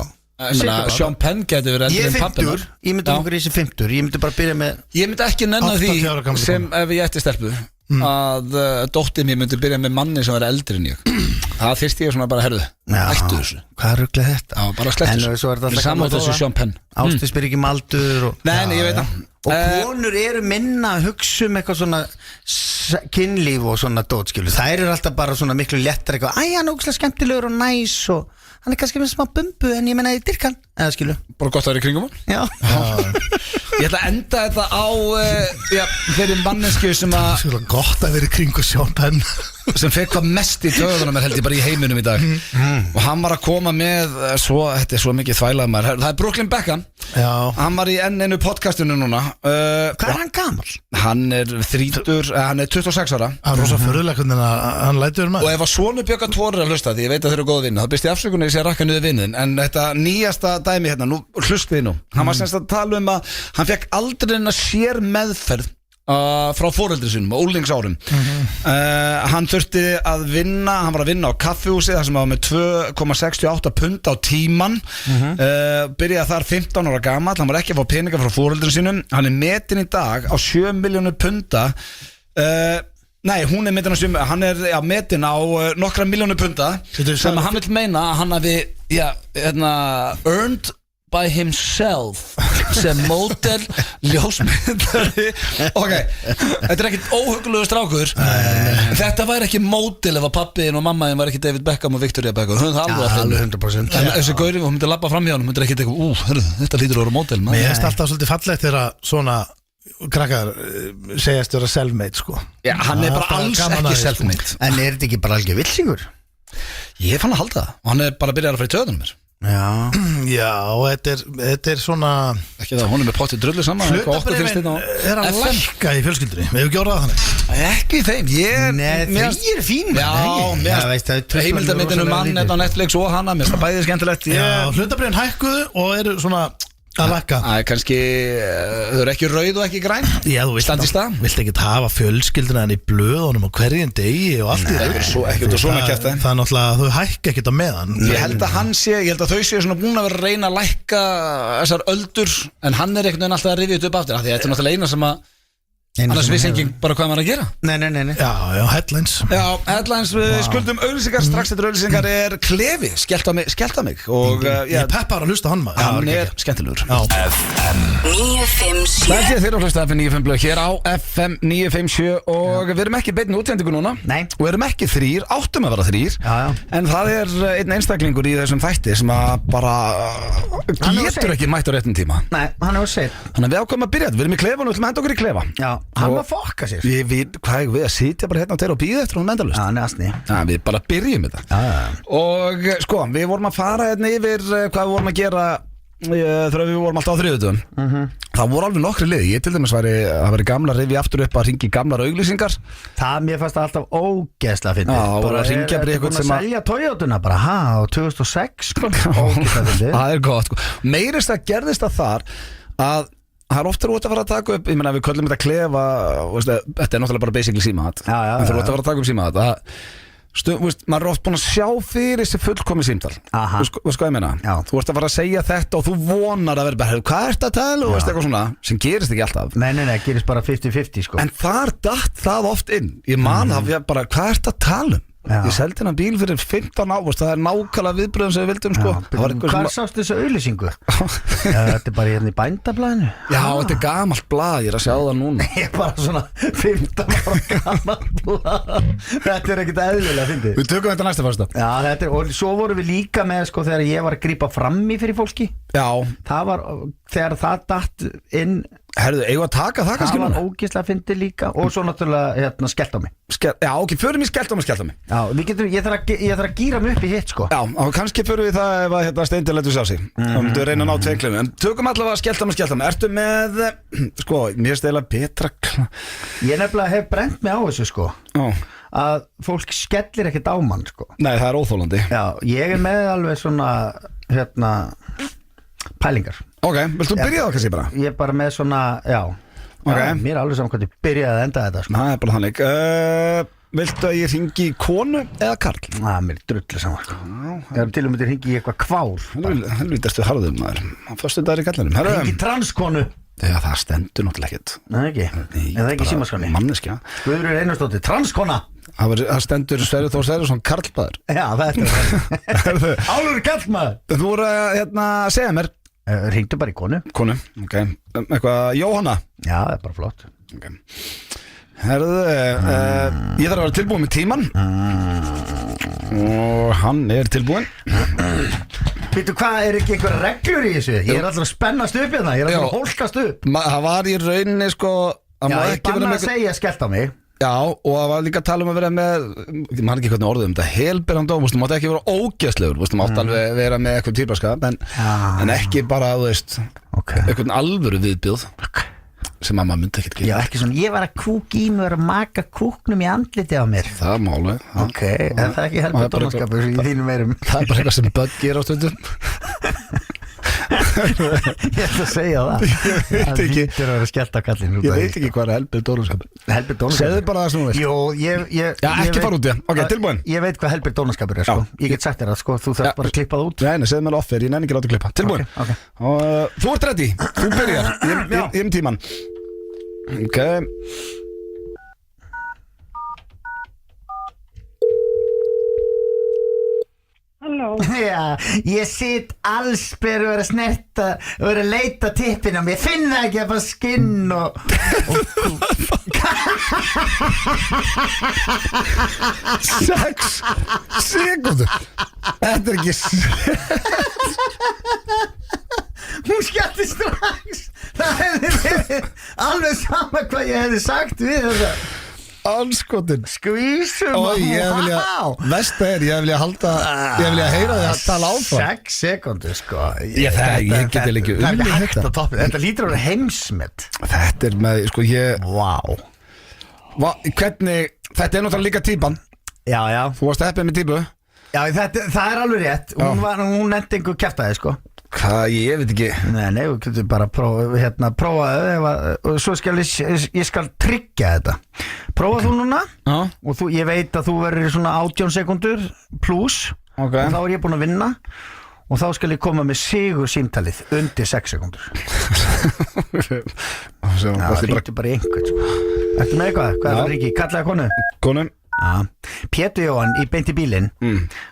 Sean Penn getur verið eldri en pappina. Ég myndi okkur í þessi 50. Ég myndi bara byrja með. Ég myndi ekki nenna því sem ef ég ætti stelpu að dóttir mér myndi byrja með manni sem var eldri en ég. Það þyrsti ég svona bara, herðu, ættu þessu. Hvað rugglega þetta? Já, bara slettu þessu. Sammátt þessu Sean Penn. Ástu spyr ekki aldur og... Nei, ég veit það. Og konur eru minna að hugsa eitthvað svona kynlíf og svona dótskilu. Það eru alltaf bara svona miklu lettar eitthvað. Æ, hann er ógeðslega skemmtilegur og næs og hann er kannski með smá bumbu en ég menna ég dyrk hann. Eða skilu. Bara gott að vera í kringum hann. Já. Ég ætla að enda þetta á þeirri mannesku sem að... Gott að vera í kringu Sean Penn. Sem fekk hvað mest í töðunum held ég bara í heiminum í dag. Og hann var að koma með þetta er svo mikið þvælað maður. Það er Brooklyn Beckham. Já. Hann var í einu podcastinu núna. Hvað er hann gamall? Hann er 26 ára. Hann er rosa furðulega hvernig hann lætur maður. Og ef að svona Björga Tvorir að hlusta því ég veit að þeir eru góð vinna, þá byrst ég afsökunni að ég sé að rakka niður vinnin. En þetta nýjasta dæmi hérna, nú hlustið nú. Hann var semst að tala að hann fekk aldrei að sér meðferð frá foreldri sínum og úlingsárum. Hann þurfti að vinna, hann var að vinna á kaffihúsi þar sem hann var með 2,68 pund á tíman. Byrjaði þar 15 ára gamall, hann var ekki að fá peninga frá foreldri sínum. Hann er metin í dag á 7 milljónir punda. Nei, hún er metin á 7, hann er metin á nokkra milljónir punda sem hann vil meina að hann hafi earned by himself sem módel, ljósmyndari. Ok, þetta er ekkert óhuglulegur strákur. Þetta væri ekki módel ef að pappiðin og mammaðin var ekki David Beckham og Victoria Beckham. Hún það alveg 100%. En þessi gauri, hún myndi labba fram hjá hann, myndi ekki eitthvað, þetta lítur að vera módel. Mér finnst alltaf svolítið fallegt þegar svona krakkar segjast vera self-made sko. Já, hann er bara alls ekki self-made. En er þetta ekki bara algjör vilsingur? Ég fann að halda það. Og hann er bara að byrja að fara í töðunum mér. Já, þetta er svona ekki það, hún er með pottið drullu saman. Hlutabrifin er að lækka í fjölskyldunni. Við hefum ekki orðað þannig. Ekki þeim. Nei, þeir eru fín. Já, heimildamindinu mann á Netflix og hana, mér finnst það bæðið skemmtilegt. Já, hlutabrifin hækkuðu og eru svona að lækka. Það er kannski, þau eru ekki rauð og ekki græn. Já, þú vilt ekki hafa fjölskylduna en í blöðunum og hverjum degi og allt í það. Ekki út af svona kjafta. Það er náttúrulega, þau hækka ekkert á meðan. Ég held að þau séu svona búin að vera að reyna að lækka þessar öldur, en hann er einhvern veginn alltaf að rifja þetta upp aftur, því þetta er náttúrulega eina sem að annars vissi enginn bara hvað maður að gera. Nei. Já, headlines. Já, headlines, við skuldum auglýsingar. Strax eftir auglýsingar er Klefi, skellt á mig og ég peppar að hlusta hann maður. Hann er skemmtilegur. FM 957. Það er þeirra að hlusta FM 957 hér á FM 957 og við erum ekki beinni útsendingu núna. Nei. Og við erum ekki þrír, áttum að vera þrír. En það er einn einstaklingur í þessum þætti sem að bara getur ekki mætt á réttum tíma. Nei, hann er seinn. Þannig að við ákveðum að byrja. Við erum í Klefa og við ætlum að henda okkur í Klefa. Já. Hann var fokka sér. Hvað er við að sitja bara hérna á þeirra og býða eftir hún endalust? Já, hann er asni. Já, við bara byrjum þetta. Og sko, við vorum að fara hérna yfir hvað við vorum að gera þegar við vorum alltaf á þriðjudögum. Það voru alveg nokkri lið. Ég til dæmis það væri gamla að rifja aftur upp að ringi gamlar auglýsingar. Það mér fannst alltaf ógeðslega fyndið. Já, bara að ringja bara eitthvað sem að selja Toyotuna bara, á 2006 sko. Ógeðslega fyndið. Það er gott sko. Meirist að gerðist það þar að það er ofta út að fara að taka upp, ég meina við köllum þetta Klefa, þetta er náttúrulega bara basically símahat, en það er út að fara að taka upp símahat, maður er oft búin að sjá fyrir þessi fullkomi símtal, veist hvað ég meina, þú ert að fara að segja þetta og þú vonar að vera bara, hvað ert að tala og eitthvað svona, sem gerist ekki alltaf. Nei, gerist bara 50-50 sko. En þar datt það oft inn, ég man það bara, hvað ert að tala um? Ég seldi hennar bíl fyrir 15 ávist. Það er nákvæmlega viðbröðum sem við vildum sko. Hvað sást þessu auðlýsingu? Þetta er bara hérna í bændablaðinu. Já, þetta er gamalt blað, ég er að sjá það núna. Ég er bara svona 15 ára gamalt blað. Þetta er ekkert eðlilega fyndið. Við tökum þetta næsta fyrsta. Já, þetta er, og svo vorum við líka með sko þegar ég var að grípa fram í fyrir fólki. Já. Það var, þegar það datt inn. Herðu, eigum að taka það kannski núna? Það var ógeðslega fyndið líka og svo náttúrulega skellt á mig. Já, ok, förum í skellt á mig. Já, ég þarf að gíra mig upp í hitt sko. Já, og kannski förum við það ef að Steindi lætur sjá sig. Þá myndum við reyna að ná tveiklunum. En tökum allavega skellt á mig. Ertu með, sko, mér er stæðilega betra. Ég nefnilega hef brent mig á þessu sko. Að fólk skellir ekkert á mann sko. Nei, það er óþólandi. Já, ég er með alveg svona, pælingar. Ok, viltu byrja það kannski bara? Ég er bara með svona, já. Mér er alveg saman hvað þið byrjaði að enda þetta sko. Það bara þannig Viltu að ég hringi í konu eða karl? Mér er drullu saman sko. Ég er til að myndir hringi í eitthvað kvál Helvítastu harðum maður Á föstu dagur í kallanum Hringi transkonu Já, það stendur náttúrulega ekkert Nei, ekki Er það ekki símaskráni? Manneskja Guðrún Einarsdóttir, transkona Það stendur Sverrir Þór Sverrisson karlmaður Já, það er Álur karlmaður Þú voru að segja mér Hringdu bara í konu Ok Eitthvað Jóhanna Já, það er bara flott Ok Herðu Ég þarf að vera tilbúin með tíman Og hann er tilbúin Býtu hvað, er ekki einhver reglur í þessu? Ég er alltaf að spennast upp hérna Ég er alltaf að hólkast upp Það var í rauninni sko Já, ég banna að segja skellt á mig Já, og það var líka að tala um að vera með Ég man ekki hvernig orðum þetta Helberan dóm, þú mátti ekki vera ógeðslegur Þú mátti alveg vera með eitthvað týrbaskap En ekki bara, þú veist Eitthvað alvöru viðbjóð sem að maður myndi ekkert gera. Já, ekki svona, ég var að kúk í mig og að maka kúknum í andliti á mér. Það er málið. Ok, en það er ekki heldur dónaskapur í þínum meirum. Það er bara eitthvað sem börn gera á stundum. Ég ætla að segja það. Það hýttir að vera skellt á kallinu. Ég veit ekki hvað er heldur dónaskapur. Heldur dónaskapur? Segðu bara það sem þú veist. Jú, Já, ekki fara út í það. Ok, tilbúin. Ég veit hvað heldur dónaskapur er, sko. Ég get sagt þér það, sko. Þú þarf bara að klippa það út. Nei, segðu mér offer, ég nenni ekki láta klippa. Tilbúin. Og þú ert ready. Þú byrjar. Ég með tíman. Ok. Halló. Já, ég sitt allsber og er að snerta og er að leita tippina mér finn það ekki að bara skinn og 6 sekúndur. Þetta er ekki Hún skjátti strax. Það hefði verið alveg sama hvað ég hefði sagt við þetta. Anskotin. Skvísum. Og ég vilja Vesta er, ég vilja halda Ég vilja heyra þig að tala áfram 6 sekundur sko. Ég geti ekki Það er hægt að toppa. Þetta lítur að vera heimsmet. Þetta er með, sko ég Vá. Hvernig, þetta er náttúrulega líka típan. Já, já. Þú varst heppið með típu. Já, það er alveg rétt. Hún nefndi einhver kjaftaði sko. Hvað, ég veit ekki. Nei, þú getur bara prófaðu og svo ég skal tryggja þetta. Prófa þú núna og ég veit að þú verður svona 18 sekundur pluss og þá er ég búin að vinna og þá skal ég koma með sigur símtalið undir 6 sekundur. Það ringti bara í einhvern. Ertu með eitthvað? Hvað er það ringi? Kallaði konu? Konu? Pétur Jóhann í beint í bílinn,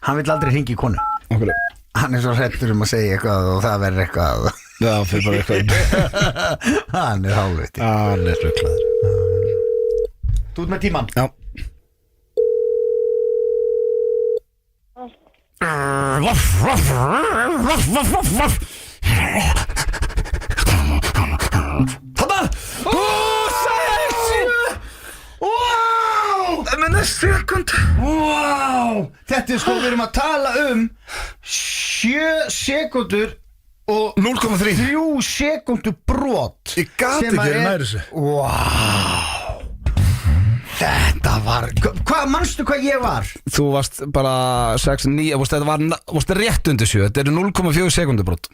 hann vill aldrei ringi í konu. Okkur. Hann er svo hrættur að segja eitthvað og það verður eitthvað. Já, fyrir bara eitthvað. Hann er hálfviti. Hann er ruglaður. Þú ert með tímann. Já. Þarna! 6 sekund. Þetta er sko, við erum að tala um 7 sekundur og 0,3 3 sekundur brot. Ég gati ekki verið nær þessu. Þetta var, manstu hvað ég var? Þú varst bara 6-9, þetta varst rétt undir 7. Þetta eru 0,4 sekundur brot.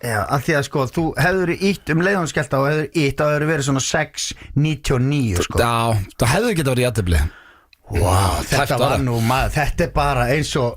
Já, af því að sko, þú hefur ítt leiðanskjálta og hefur ítt að það hefur verið svona 6.99 sko. Já, það hefur getað verið jafntefli. Þetta var nú maður, þetta er bara eins og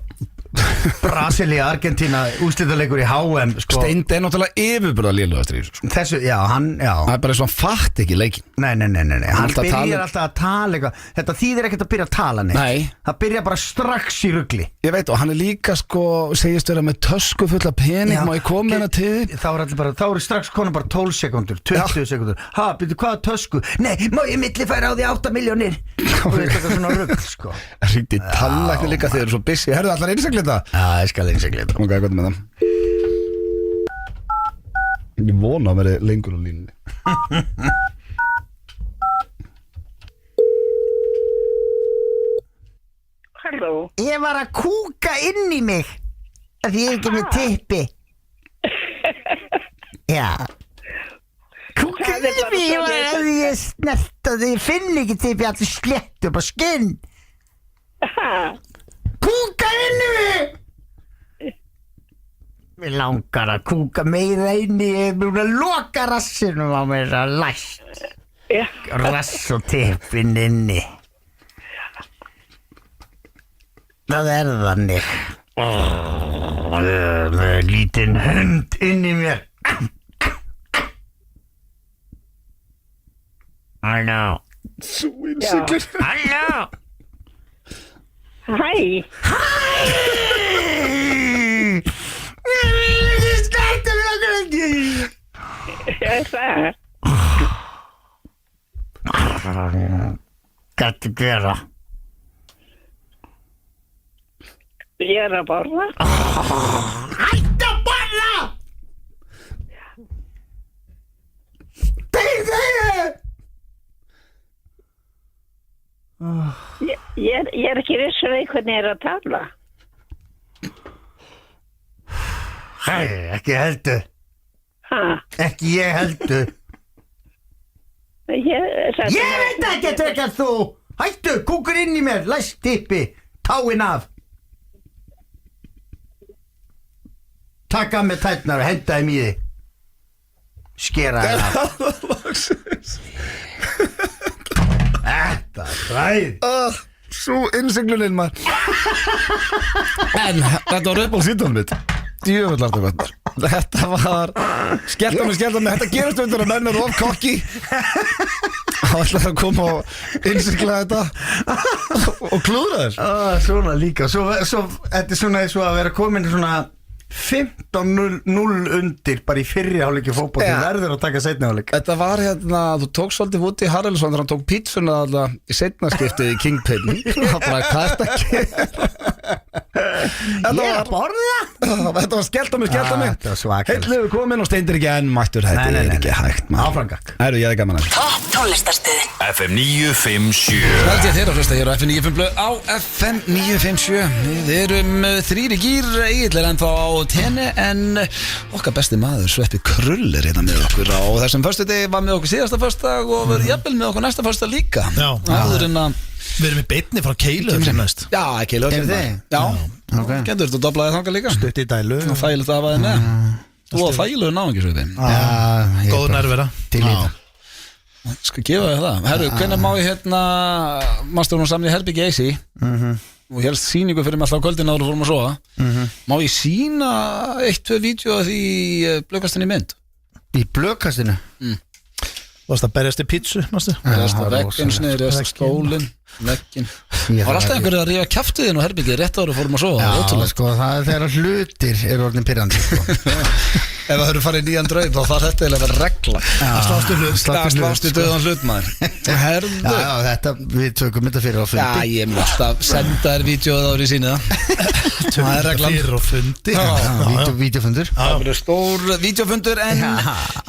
Brasilía, Argentína, úrslitaleikur í HM sko. Steindi er náttúrulega yfirburða lélugastur í þessu. Þessu, já. Það er bara eins og hann fatt ekki leikin. Nei, hann byrjar alltaf að tala eitthvað. Þetta þýðir ekkert að byrja að tala neitt. Nei. Það byrja bara strax í rugli. Ég veit, og hann er líka sko, segist vera með tösku fulla pening, má ég koma hérna til. Þá eru strax konum bara 12 sekundur, 20 sekundur. Byrju, hvaða tösku? Nei, má ég millifæra á því 8 milljónir? Og þetta er svona rugl, sko. Hringdi í tannlækni líka þegar þú eru svo busy. Herðu allar innsigla þetta? Já, ég skal innsigla þetta. Ok, hvað með það? Ég vona að vera lengur á línunni. Halló. Ég var að kúka inn í mig að ég ekki með tippi. Já. Kúka inn í mig að ég snertaði. Ég finn ekki tippi, allir sléttu upp á skinn. Kúka inn í mig. Mér langar að kúka meira inn í. Ég er búin að loka rassinum á mér að læst. Já. Rass og tippinn inni. Það þannig. Með lítinn hund inni mér. Halló. Halló. Hæ. Það. Hvað ertu að gera? Ég að borða. Hættu að borða! Ég ekki viss hvernig ég að tala. Ekki heldur. Ekki ég heldur. Ég veit ekki að tekja þú. Hættu, kúkur inn í mér. Læst tippi, táin af. Takka með tætnar og henda þeim í þig. Skera þeim af. Þetta ræð. Svo innsigluninn maður. En þetta var upp á síðan mitt. Djöfull aftur gott. Þetta var skellt á mig. Þetta gerast undir að menn er of kokki. Þá ætlaði að koma og innsigla þetta og klúðra þér. Svona líka. Svo þetta er svona eins og að vera komin svona 15-0 undir bara í fyrri hálfleiki fótbolti. Verður að taka seinni hálfleik. Þetta var þú tók svolítið Woody Harrelson þegar hann tók pítsuna alltaf í seinna skiptið í Kingpin. Það var bara, hvað er þetta að gera? Ég að borða? Þetta var skellt á mig. Þetta var svakalegt. Heilluðu komin og Steindir ekki enn mættur. Þetta er ekki hægt maður. Áframgak. Ég er gaman að Topp tónlistarstöðin FM 957 Það er þeirra hlusta hér á FM 957 á FM 957. Við erum þrír í gýr eiginlega ennþá á tenni en okkar besti maður Sveppi Krull er hérna með okkur á þessum föstudegi, var með okkur síðasta föstudag og verður jafnvel með okkur næsta föstudag líka. Við erum í beinni frá Keilu sem næst. Já, Keilu Já, getur þetta doblaði þangað líka. Stutt í dælu. Og þægilegt að hafa þið með. Þú var þægilegu náðingi Sveppi. Góð nærvera. Til í það. Skal gefa þér það. Herru, hvenær má ég manstu hún samlið herbyggi AC og helst sýningu fyrir mig alltaf á kvöldin áður fórum að sofa. Má ég sýna 1-2 vídeo af því blöðkastinni mynd? Í blöðkastinu? Varst að berjast í pítsu, mástu? Berjast að veggin sniður, berjast að stólinn, veggin. Það var alltaf einhverju að rífa kjaftiðin og herbyggið rétt áður fórum að sofa. Já, sko, það er þegar hlutir eru orðin pirrandi, sko. Ef það eru farið í nýjan draug þá þarf þetta eiginlega að vera regla. Að slást í döðan hlut maður. Herðu. Já, þetta, við tökum þetta fyrir á fundi. Já, ég mun alltaf senda þér vídeoð árið síni það. Það er reglan. Fyrir á fundi. Vídeofundur. Það verður stór vídeofundur en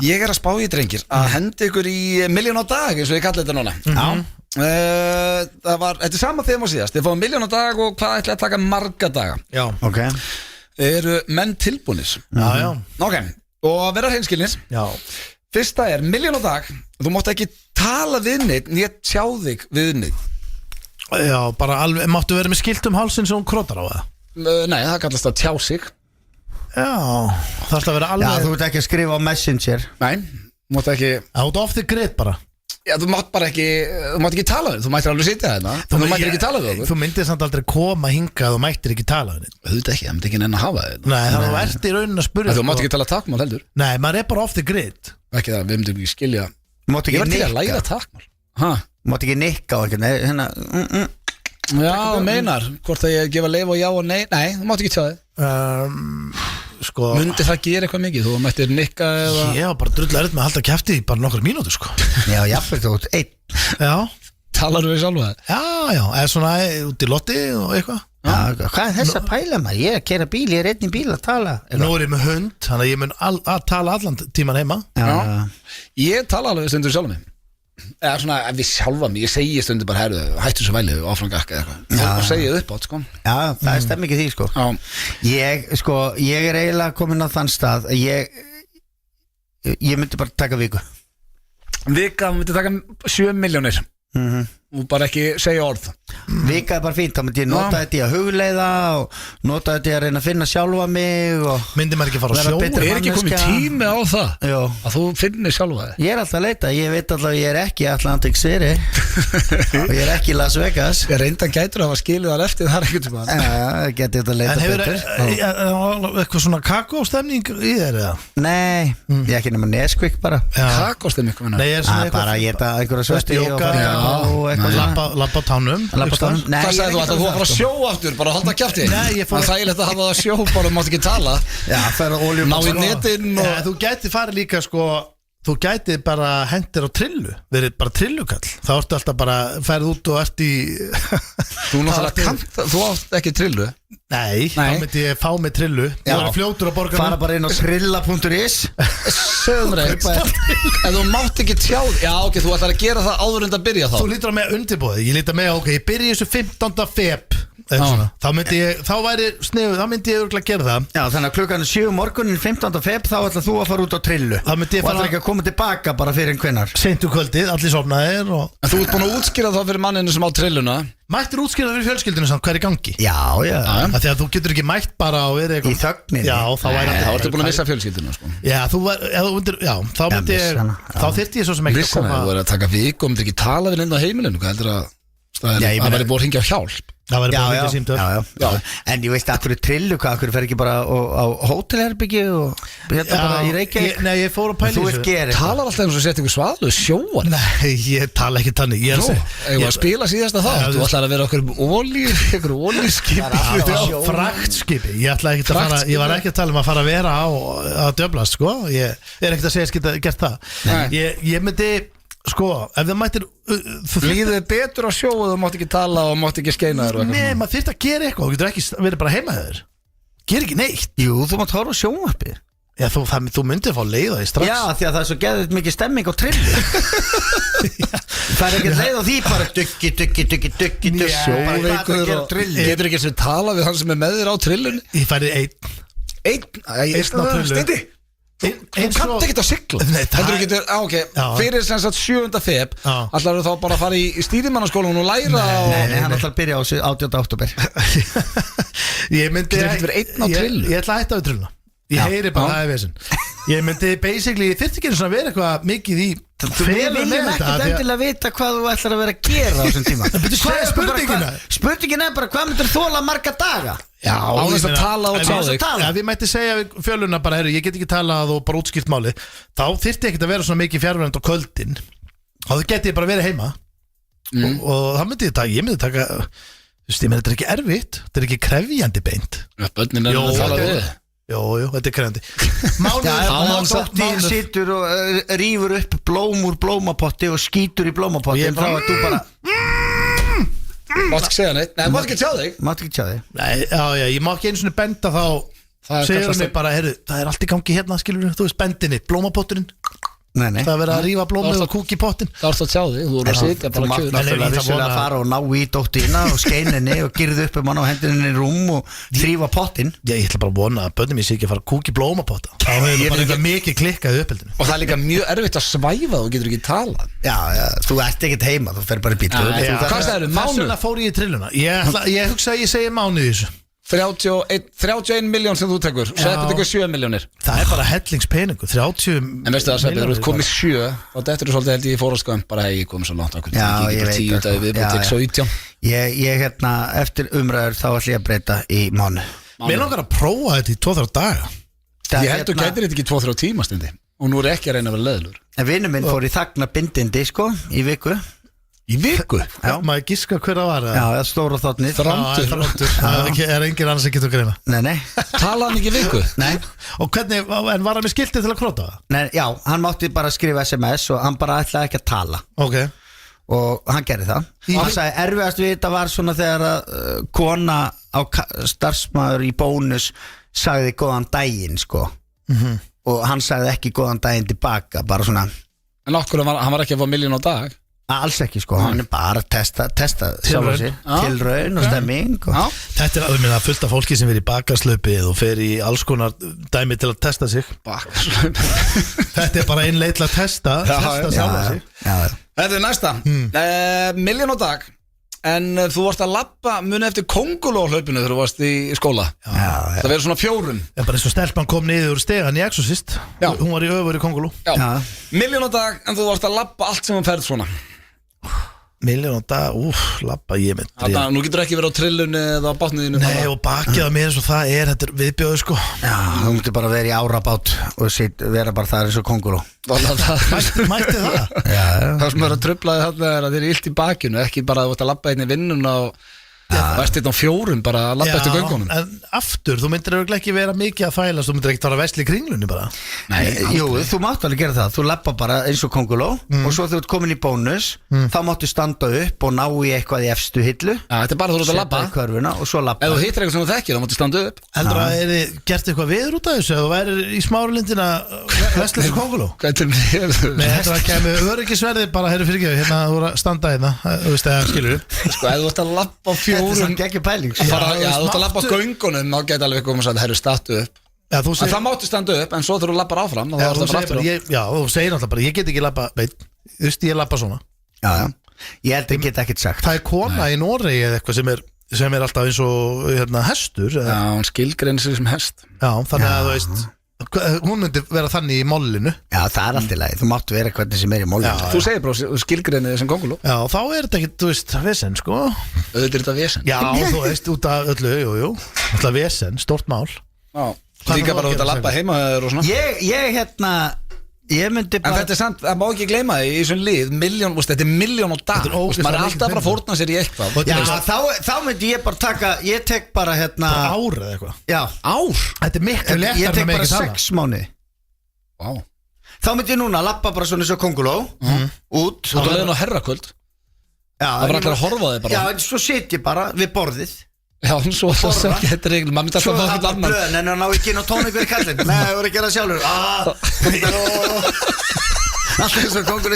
ég er að spá í drengir að henda ykkur í milljón á dag eins og ég kalli þetta núna. Þetta er sama þegar maður síðast. Þið fáum milljón á dag og hvað ætla að taka marga daga. Já, ok. Eru menn tilbúnir? Já. Ok, og að vera hreinskilnir. Já. Fyrsta er milljón á dag. Þú mátt ekki tala við neitt né tjá þig við neitt. Já, bara alveg, máttu vera með skilt hálsinn sem hún krotar á það? Nei, það kallast að tjá sig. Já, það er að vera alveg. Já, þú ert ekki að skrifa á Messenger. Nei, þú mátt ekki. Það er off the grid bara. Já, þú mátt bara ekki, þú mátt ekki tala við, þú mættir alveg sitja þarna. Þú mættir ekki tala við okkur. Þú myndir samt aldrei koma hingað og mættir ekki tala við. Þú veit ekki, það myndi ekki nenn að hafa þið. Nei, þannig að þú ert í raunin að spyrja. Þú mátt ekki tala takmál heldur. Nei, maður er bara off the grid. Ekki það, við myndum ekki skilja. Ég var til að læra takmál. Mátt ekki nikka á ekki, hérna. Já, þú meinar, hvort að ég gefa leif og já og nei. Nei, þú mátt ekki tjá þið. Sko, myndi það gera eitthvað mikið? Þú mættir nikka eða? Ég var bara drullu erfitt með að halda kjafti í bara nokkrar mínútur sko. Já, jafnveg þú ert einn. Já. Talar við sjálfa það? Já, eða svona út í lotti og eitthvað. Já, hvað er þess að pæla maður? Ég er að keyra bíl, ég er einn í bíl að tala. Nú er ég með hund, þannig að ég mun að tala allan tíman heima. Já. Ég tala alveg stundur sjálfa mig. Eða svona, ef við sjálfa mig, ég segi stundur bara herru, hættu svo væli áfram gakka eða eitthvað og segja upp átt sko. Já, það er stefn ekki því sko. Ég er eiginlega komin á þann stað ég myndi bara taka viku. Vika myndi taka 7 milljónir og bara ekki segja orð. Vika er bara fínt, þá myndi ég nota þetta í að hugleiða og nota þetta í að reyna að finna sjálfa mig og myndi maður ekki fara að sjó? Ekki komið tími á það Jó. að þú finnir sjálfa þig? Ég alltaf að leita, ég veit alltaf að ég ekki Atlantic City og ég ekki Las Vegas. Ég reynda gætur að hafa skilið þar eftir það ekkert um að geti þetta að leita betur. En hefur eitthvað svona kakóstemning í þér eða? Nei, ég ekki nema Nesquik bara. Kakóstemning? Nei, ég er svona bara að geta einhverja svösti og lappa tánum. Hvað sagði þú að þú var að sjó aftur, bara að halda kjafti? Nei, ég fór að það að hafa það að sjó, bara mátt ekki tala. Já, færa oljum ná í netinn og... Þú gæti farið líka sko, þú gæti bara hendir á trillu, verið bara trillukall. Þá ertu alltaf bara, færið út og ert í... Þú náttúrulega kannt, þú átt ekki trillu. Nei, þá myndi ég fá mig trillu. Þú var fljótur á borgarna. Fara bara inn á trilla.is. Sögum reitt. En þú mátt ekki tjáð. Já, ok, þú ætlar að gera það áður en að byrja þá. Þú lítur á mig undirbúið. Ég lítur á mig, ok, ég byrja þessu 15. feb. Þá myndi ég, þá væri sniðu, þá myndi ég örugglega gera það. Já, þannig að klukkan 7 morgunin 15. feb þá ætlar þú að fara út á trillu. Þá myndi ég fara... Og ætlar ekki að koma tilbaka bara fyrir hvenær. Seint kvöldið, allir sofnaðir og... En þú ert búin að útskýra þá fyrir manninu sem á trilluna. Mættir útskýra fyrir fjölskyldinu samt, hvað er í gangi? Já. Því að þú getur ekki mætt bara og verið eitthvað... Í þögninni. Já, þá væri... Þá ertu búin að missa fjölskyldinu, sko. Já, þá myndi ég... Þá þyrfti ég svo sem ekki að koma... Þú verður að taka viku, myndir ekki tala við inn á heimilinu, hvað heldur að... Það væri búin að hringja á hjálp. Það væri búin að hringja símtöl. En ég veist að hverju trillu, hvað fer ekki bara á hótelherbyggju og hérna bara í Reykjavík? Nei, ég fór að pæla í þessu. Talar alltaf eins og sett ykkur svalu, sjóar? Nei, ég tala ekki tannig. Ég var að spila síðasta það. Þú ætlaði að vera okkur olískipi. Fraktskipi. Ég var ekki að tala um að fara að vera á döblast, sko. Ég er ekkert að segja að geta gert það. Ég myndi... Sko, ef það mættir líðið betur á sjó og þú mátt ekki tala og mátt ekki skeina þér. Nei, maður þyrft að gera eitthvað. Þú getur ekki verið bara heima þér. Ger ekki neitt. Jú, þú mátt horfa á sjónvarpið. Já, þú myndir fá leið á því strax. Já, því að það er svo geðið mikið stemming á trillu. Það er ekki leið á því bara duggi sjóveikur og getur ekki sem tala við hann sem er með þér á trillunni. Ég færði einn Steindi, þú kannt ekki að sigla. Fyrir sem sagt 7. feb ætlar þú þá bara að fara í stýrimannaskólan og læra? Nei, hann ætlar að byrja á 18. október. Ég myndi Getur ekki verið einn á trillu? Ég ætla að hætta á trilluna. Ég heyri bara það er vesen. Ég myndi basically, ég þyrfti ekki að vera eitthvað mikið í Þú viljum ekkert endilega vita hvað þú ætlar að vera að gera á þessum tíma. Spurningin er bara hvað myndir þola marga daga? Já, á þess að tala og tjá þig. Ef ég mætti segja við fjöluna bara, herru, ég get ekki talað og bara útskýrt máli, þá þyrfti ekkert að vera svona mikið fjarverandi á kvöldin. Þá geti ég bara verið heima. Og það myndi ég myndi taka, þetta er ekki erfitt, þetta er ekki krefjandi beint. Bönnin er að tala við. Jú, þetta er krefjandi. Dóttir situr og rýfur upp blóm úr blómapotti og skýtur í blómapotti en þá er þú bara Mátt ekki segja neitt. Nei, mátt ekki tjá þig. Nei, já, ég má ekki einu svona benda þá segir mig bara, herru, það er allt í gangi hérna, skilur þú veist bendinni, blómapotturinn. Nei. Það er verið að rífa blómið og kúk í pottin. Það er alltaf að tjá þig, þú voru að sitja bara kjöður. Þú mátt náttúrulega að fara og ná í dóttina og skeininni og girðu upp hann á hendinni í rúm og þrýfa pottin. Ég ætla bara að vona að börnum ég sé ekki að fara að kúk í blómapotta. Það hefur bara eitthvað mikið klikkað í uppeldinu. Og það er líka mjög erfitt að svæfa, þú getur ekki talað. Já, þú ert ekkert heima, þú fer bara í bíl. Hvað sagðirðu, mánuð? Þess vegna fór ég í trilluna. Ég hugsa að ég segi mánuð í þessu. 31 miljón sem þú tekur. Svo þetta tekur 7 miljónir. Það er bara hellingspeningu, 30 miljónir. En veistu það, Sveppi, þú ert komið 7 og þetta er svolítið held ég í fórhaldsköfum. Bara hei, ég komið svo langt okkur. Já, ég veit 10 dagi við, bara tek 17. Ég hérna, eftir umræður þá ætlum ég að breyta í mánu. Mér langar að prófa þetta í 2-3 daga. Ég held þú gætir þetta ekki 2-3 tíma stundi. Og nú er ekki að reyna að vera leiðilegur. En vinur minn fór í þagnarbindindi, sko, í viku. Í viku? Já, maður giska hver það var. Já, stóra þáttnið. Þrándur. Það er engin annars að geta að greina. Nei. Talaði hann ekki í viku? Nei. Og hvernig, en var hann með skiltið til að króta það? Nei, já, hann mátti bara skrifa SMS og hann bara ætlaði ekki að tala. Ok. Og hann gerði það. Og hann sagði, erfiðast við þetta var svona þegar að kona á starfsmaður í bónus sagði góðan daginn, sko. Og hann sagði ekki góðan daginn tilbaka, bara svona. En okkur, hann var ekki að fá milljón á dag? Alls ekki, sko, hann er bara að testa sjálf sig, tilraun og stemming og... Þetta er að fullt af fólki sem verið í bakarslaupið og fer í alls konar dæmi til að testa sig. Þetta er bara ein leið til að testa sjálf sig. Þetta er næsta, milljón á dag En þú varst að labba muni eftir kóngulóhlaupinu þegar þú varst í skóla. Það verður svona 4. Já, bara eins og stelpan kom niður úr stegan í Exorcist. Hún var í öfur í kónguló. Milljón á dag, en þú varst að labba allt sem þú ferð svona. Milljón á dag, labba ég með Þannig að nú getur ekki verið á trillunni eða á bátniðinu. Nei, og bakið á mér eins og það þetta er viðbjóðu sko. Já, þú mútti bara vera í árabát og vera bara þar eins og kónguló. Mætti það? Já. Það sem er að truflaði þarna er að þeir eru illt í bakinu, ekki bara að þú ert að labba inn í vinnuna og Væst þetta á 4 bara að labba eftir göngunum. En aftur, þú myndir auðvitað ekki vera mikið að fælast. Þú myndir ekki fara að vesla í kringlunni bara. Nei, jú, þú mátt alveg gera það. Þú labba bara eins og kónguló og svo þú ert komin í bónus þá máttu standa upp og ná í eitthvað í efstu hillu. Þetta er bara þú ert að labba í körfuna og svo labba. Ef þú hittir eitthvað sem þú þekkir, þá máttu standa upp. Heldur að það er gert eitthvað viður út af þessu ef þú værir í Smáralindina vesla eins og kónguló? Þetta kemur öryggisverði bara hérna þú voru að standa hérna, þú veist að skilur. Sko, ef þú ert að labba á 4 Já, þú ert að labba á göngunum þá geta alveg komið að það eru statu upp. En það máttu standa upp, en svo þú labbar áfram Já, þú segir náttúrulega bara, ég get ekki labba ég labba svona. Já, ég held að ég get ekkert sagt. Það er kona í Noregi eða eitthvað sem er alltaf eins og hestur. Já, hún skilgreinir sig sem hest. Já, þannig að þú veist hún myndi vera þannig í mollinu. Já, það er alltaf leið, þú máttu vera hvernig sem er í mollinu. Þú segir bara, skilgreinir sem kónguló. Já, þá er þetta ekki, þú veist, vesen, sko. Þetta er þetta vesen. Já, þú veist, út af öllu, jú alltaf vesen, stort mál. Já, líka bara út að labba heima og svona. Ég myndi bara. En þetta er samt, það má ekki gleyma því í þessum lið, þetta er 1.000.000 á dag. Maður er alltaf bara að fórna sér í eitthvað. Já, þá myndi ég bara taka, ég tek bara bara ár eða eitthvað. Já, ár? Þetta er miklu léttar. Ég tek bara 6 mánuði. Vá. Þá myndi ég núna labba bara svona eins og kónguló út. Það var leiðin á herrakvöld. Það var allir að horfa þig bara. Já, en svo sit ég bara við borðið. Já, svo það ekki þetta regl. Maður myndi alltaf að fá þetta annan. Blöðin, en ná ekki inn á tónu ykkur í kallin. Nei, það voru að gera sjálfur. Alltaf eins og kónguló.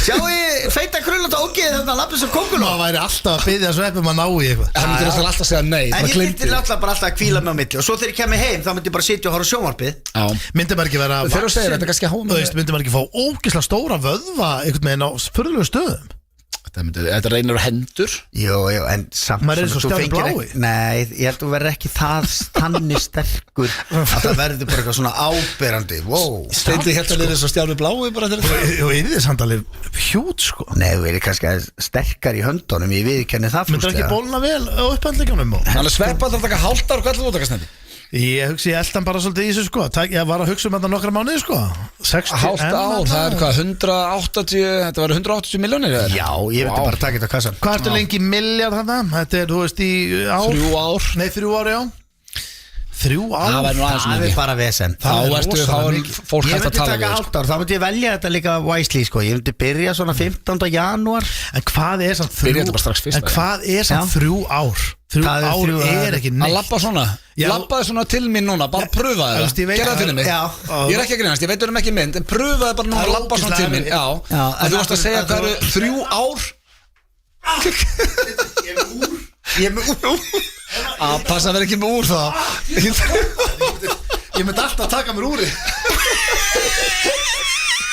Sjáu feita krullata ógeð þarna að labba eins og kónguló. Það væri alltaf að biðja svo eppum að ná í eitthvað. Það myndi alltaf að segja nei. En ég myndi alltaf bara alltaf að kvíla mig á milli. Og svo þegar ég kemur heim þá myndi ég bara sitja og horfa á sjónvarpið. Myndi maður ekki vera þegar þú segir þetta er kannski háma. Myndi maður ekki fá ógeðslega stóra vöðva einhvern veginn á furðulegum stöðum. Þetta reynir á hendur. Jú, en samt maður er svo Stjáni blái. Nei, ég held að þú verður ekki þannig sterkur að það verður bara eitthvað svona áberandi. Steindi hérna er svo Stjáni blái bara þetta. Og er þið samt alveg hjút sko. Nei, þú verður kannski sterkar í höndunum. Ég viðurkenni það. Myndir ekki bólna vel á upphandlingunum? Þannig sveppa þetta taka hálft ár. Hvað ætlum þú að taka Steindi? Ég hugsi ég eldan bara svolítið í þessu sko. Ég var að hugsa þetta nokkra mánuði sko. 60 hálft ár, það er hvað, 180. Þetta var 180 milljónir. Já, ég veit bara að taka þetta á kassan. Hvað ertu lengi miljard þarna? Þetta er, þú veist, í ár 3 ár. Nei, 3 ár, já 3 ár, það er bara vesen. Þá ertu fólk hægt að tala við. Ég myndi taka 8 ár, þá myndi ég velja þetta líka wisely sko. Ég myndi byrja svona 15. janúar. En hvað er samt 3 ár? 3 ár er ekki neitt. Að labba svona, labbaði svona til mín núna. Bara pröfaði það, gera það fyrir mig. Ég er ekki að grínast, ég veit ekki mynd. En pröfaði bara núna að labba svona til mín. Já, að þú varst að segja hvað eru 3 ár. Ég er með úr. Að passa að vera ekki með úr það. Ég myndi alltaf taka mér úri.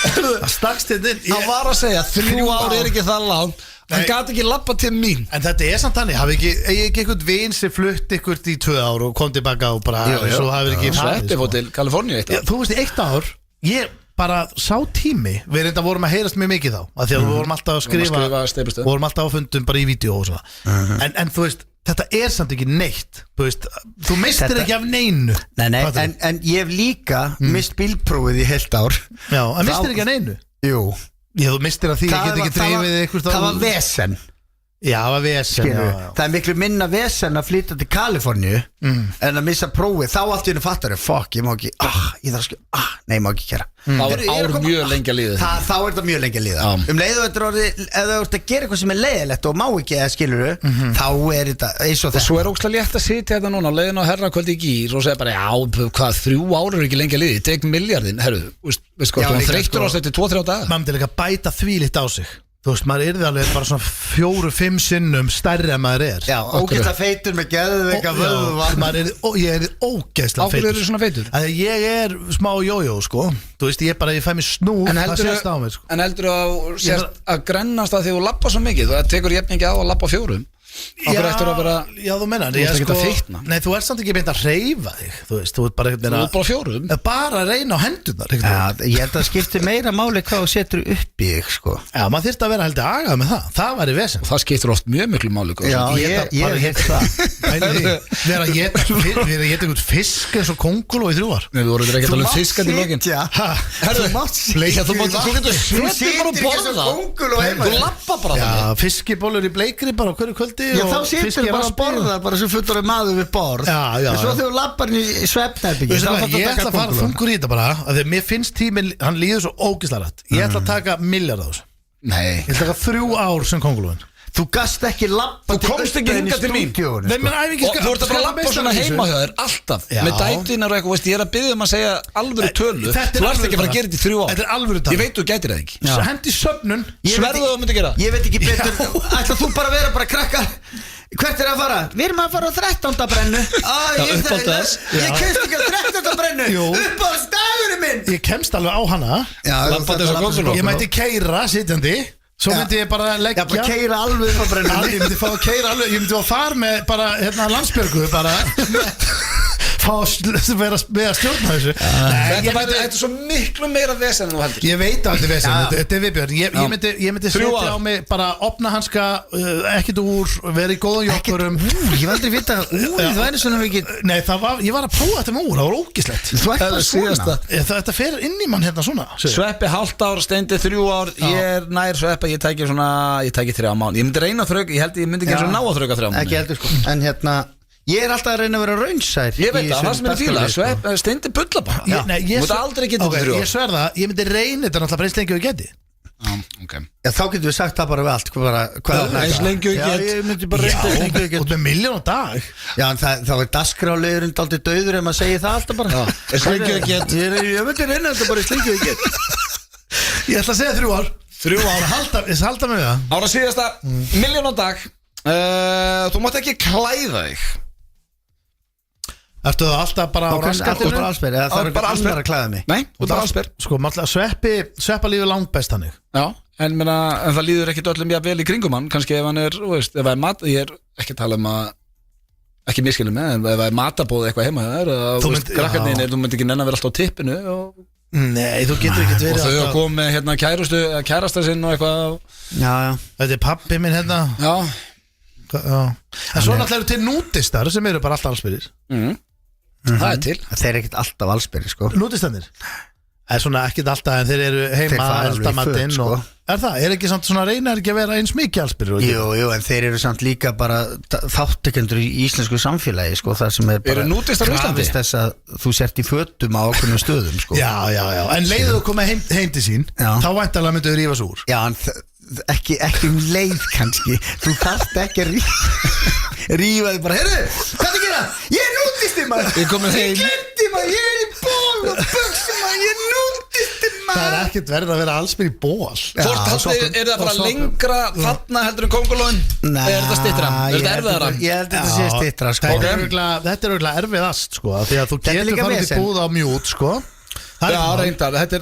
Það stakst þetta inn. Það var að segja 3 ár er ekki það langt. Hann gæti ekki labba til mín. En þetta er samt þannig. Hafi ekki einhvern vin sem flutt ykkur í 2 ár og kom tilbaka og bara svo hafi ekki Sveppi fór til Kaliforníu 1 ár. Þú veist, í 1 ár ég bara sá tími. Við reynda vorum að heyrast mjög mikið þá af því að við vorum alltaf að skrifa vorum alltaf á fundum bara í vídeo og svona. En þú veist, þetta er samt ekki neitt. Þú mistir ekki af neinu. Nei, en ég hef líka mist bílprófið í heilt ár. Já, en mistir ekki af neinu. Jú. Já, þú mistir að því ég get ekki drifið eitthvað. Það var vesen. Já, það var vesen. Það er miklu minna vesen að flytja til Kaliforníu en að missa prófið. Þá allt í hennu fattar ég, fuck, ég má ekki ég þarf að nei, ég má ekki gera. Það var ár mjög lengi að líða. Þá er þetta mjög lengi að líða. Leiðu þetta orðið, ef þú ert að gera eitthvað sem er leiðilegt og má ekki eða skiluru, þá er þetta eins og þetta. Og svo er ógeðslega létt að sitja þetta núna á leiðin á herrakvöldi í gír og segja bara, já, hvað, 3 ár er ekki lengi að líða. Ég tek miljardinn, herru, veist hvað, þú þreyttur á þetta 2-3 daga. Maður myndi líka bæta því litt á sig. Þú veist, maður yrði alveg bara svona 4-5 sinnum stærri en maður er. Já, ógeðslega feitur með geðveika vöðva. Ég er ógeðslega feitur. Áfyrir eru svona feitur? Ég er smá jójó, sko. Þú veist, ég fæ mér snúð, það sést á mér, sko. En heldur að grennast að því þú lappa svo mikið, það tekur jafn ekki á að lappa 4. Já, þú menna Nei, þú ert samt ekki beint að hreyfa þig. Þú veist, þú ert bara bara 4. Bara að reyna á hendurnar. Ég held að skipti meira máli hvað þú setur upp í þig, sko. Já, maður þyrfti að vera heldur agað með það. Það væri vesen. Og það skiptir oft mjög miklu máli. Já, ég hef heilt það. Vera að geta einhvern fisk eins og kónguló í 3 ár. Nei, þú voruð ekki að tala fiskan í lokin. Þú lappa bara þannig. Fiskibólur í Bleikri bara á hverju kvöldi. Já, þá setur bara borðar bara sem fullur maður við borð. En svo þegar þú lappar í svefnherbyggi ég ætla að fara þungur í þetta bara af því að mér finnst tíminn, hann líður svo ógeðslega rætt. Ég ætla að taka milljarð á þessu. Nei. Ég ætla að taka 3 ár sem kóngulóin. Þú gast ekki lappa Þú komst ekki hingað til mín. Nei, menn æfingi Og þú ert að bara lappa svona heima hjá þér alltaf með dætunar og eitthvað, ég er að biðja að segja alvöru tölu. Þú ert ekki bara að gera þetta í 3 ár. Þetta er alvöru tala. Ég veit þú gætir það ekki. Hendi söfnun. Sverðu þú myndi gera. Ég veit ekki betur. Ætla þú bara að vera bara krakkar. Hvert er að fara? Við erum að fara á 13. brennu. Ég kemst ekki á 13. brennu. Upp á stafurinn minn. Ég kemst alveg á hana. Ég mætti keyra sitjandi. Svo myndi ég bara leggja. Já, bara keyra alveg upp á brennu. Ég myndi fá að keyra alveg. Ég myndi fá að fara með bara landsbjörgu bara fá að vera með að stjórna þessu. Þetta er svo miklu meira vesen en þú heldur. Ég veit að þetta er vesen. Þetta er viðbjörn. Ég myndi setja á mig bara opna hanska, ekkert úr, vera í góðum jokkurum. Ég var aldrei vita það væri svona mikið. Nei, ég var að prófa þetta með úr. Það var ógislegt. Þú ert bara svona. Þetta fer inn í mann hérna svona. Sveppi 1/2 ár, Steindi 3 ár. Ég er nær Sveppa, ég tæki 3 mánuði. Ég myndi reyna að þrauka, ég held ég myndi ekki eins og ná að þrauka 3 mánuði. Ekki heldur, sko. En hérna ég er alltaf að reyna að vera raunsær. Ég veit það sem er fíla. Steindi bulla bara. Þú mútti aldrei geta 3 ár. Ég sverða, ég myndi reyna þetta náttúrulega bara eins lengi og ég geti. Já, þá getum við sagt það bara við allt. Eins lengi og ég get. Ég myndi bara reyna eins lengi og ég get. Og með 1 milljón á dag. Já, en þá er dagskráleiðurinn dálítið dauður ef maður segir það alltaf bara. Eins lengi og ég get. Ég myndi reyna þetta bara eins lengi og ég get. Ég ætla að segja 3 ár. 3 ár, halda með það. Ára síðasta, 1 milljón á dag. Þú mátt ekki klæða þig. Ertu það alltaf bara á raskatinu? Bara allsber, eða það er bara allsber að klæða mig. Nei, þú bara allsber. Sko, Sveppa líður langt best hannig. Já, en það líður ekkit öllum jafn vel í kringum hann. Kannski ef hann er, ef það er mat. Ég er ekki að tala að ekki miskilum með, en ef það er matabóð eitthvað heima þar, krakkarnir, þú myndi ekki nenn að vera alltaf á tippinu Nei, þú getur ekki verið. Og þau að koma með hérna kærasta sinn og eitthvað. Já. Þetta er pabbi minn hérna. Já. En svo náttúrulega eru til nútistar sem eru bara alltaf allsbyrðir. Það er til. Þeir eru ekkert alltaf allsbyrðir, sko. Nútistanir? Það er svona ekkert alltaf, en þeir eru heima eldamatinn og... Er það? Er ekki samt svona reynar ekki að vera eins mikið allsbyrður? Jú, en þeir eru samt líka bara þáttekendur í íslensku samfélagi, sko. Það sem er bara krafist þess að þú sért í fötum á okkunnum stöðum, sko. Já. En leiðu þú koma heim til sín, þá væntanlega myndu þau rífa svo úr. Já, en ekki leið kannski. Þú þarft ekki að rífa þig bara. Heyrðu, hvað er að gera? Ég er nútisti, maður. Ég glemdi, maður. Ég er í ból og buxum, maður. Ég er nútisti, maður. Það er ekkert verið að vera allsbyrð í ból. Hvort er það bara lengra þarna heldur en kóngulóin? Nei, er þetta styttra? Er þetta erfiðara? Ég held þetta sé styttra, sko. Þetta er auðvitað erfiðast, sko. Því að þú getur farið til búð á mjút, sko. Já, reyndar, þetta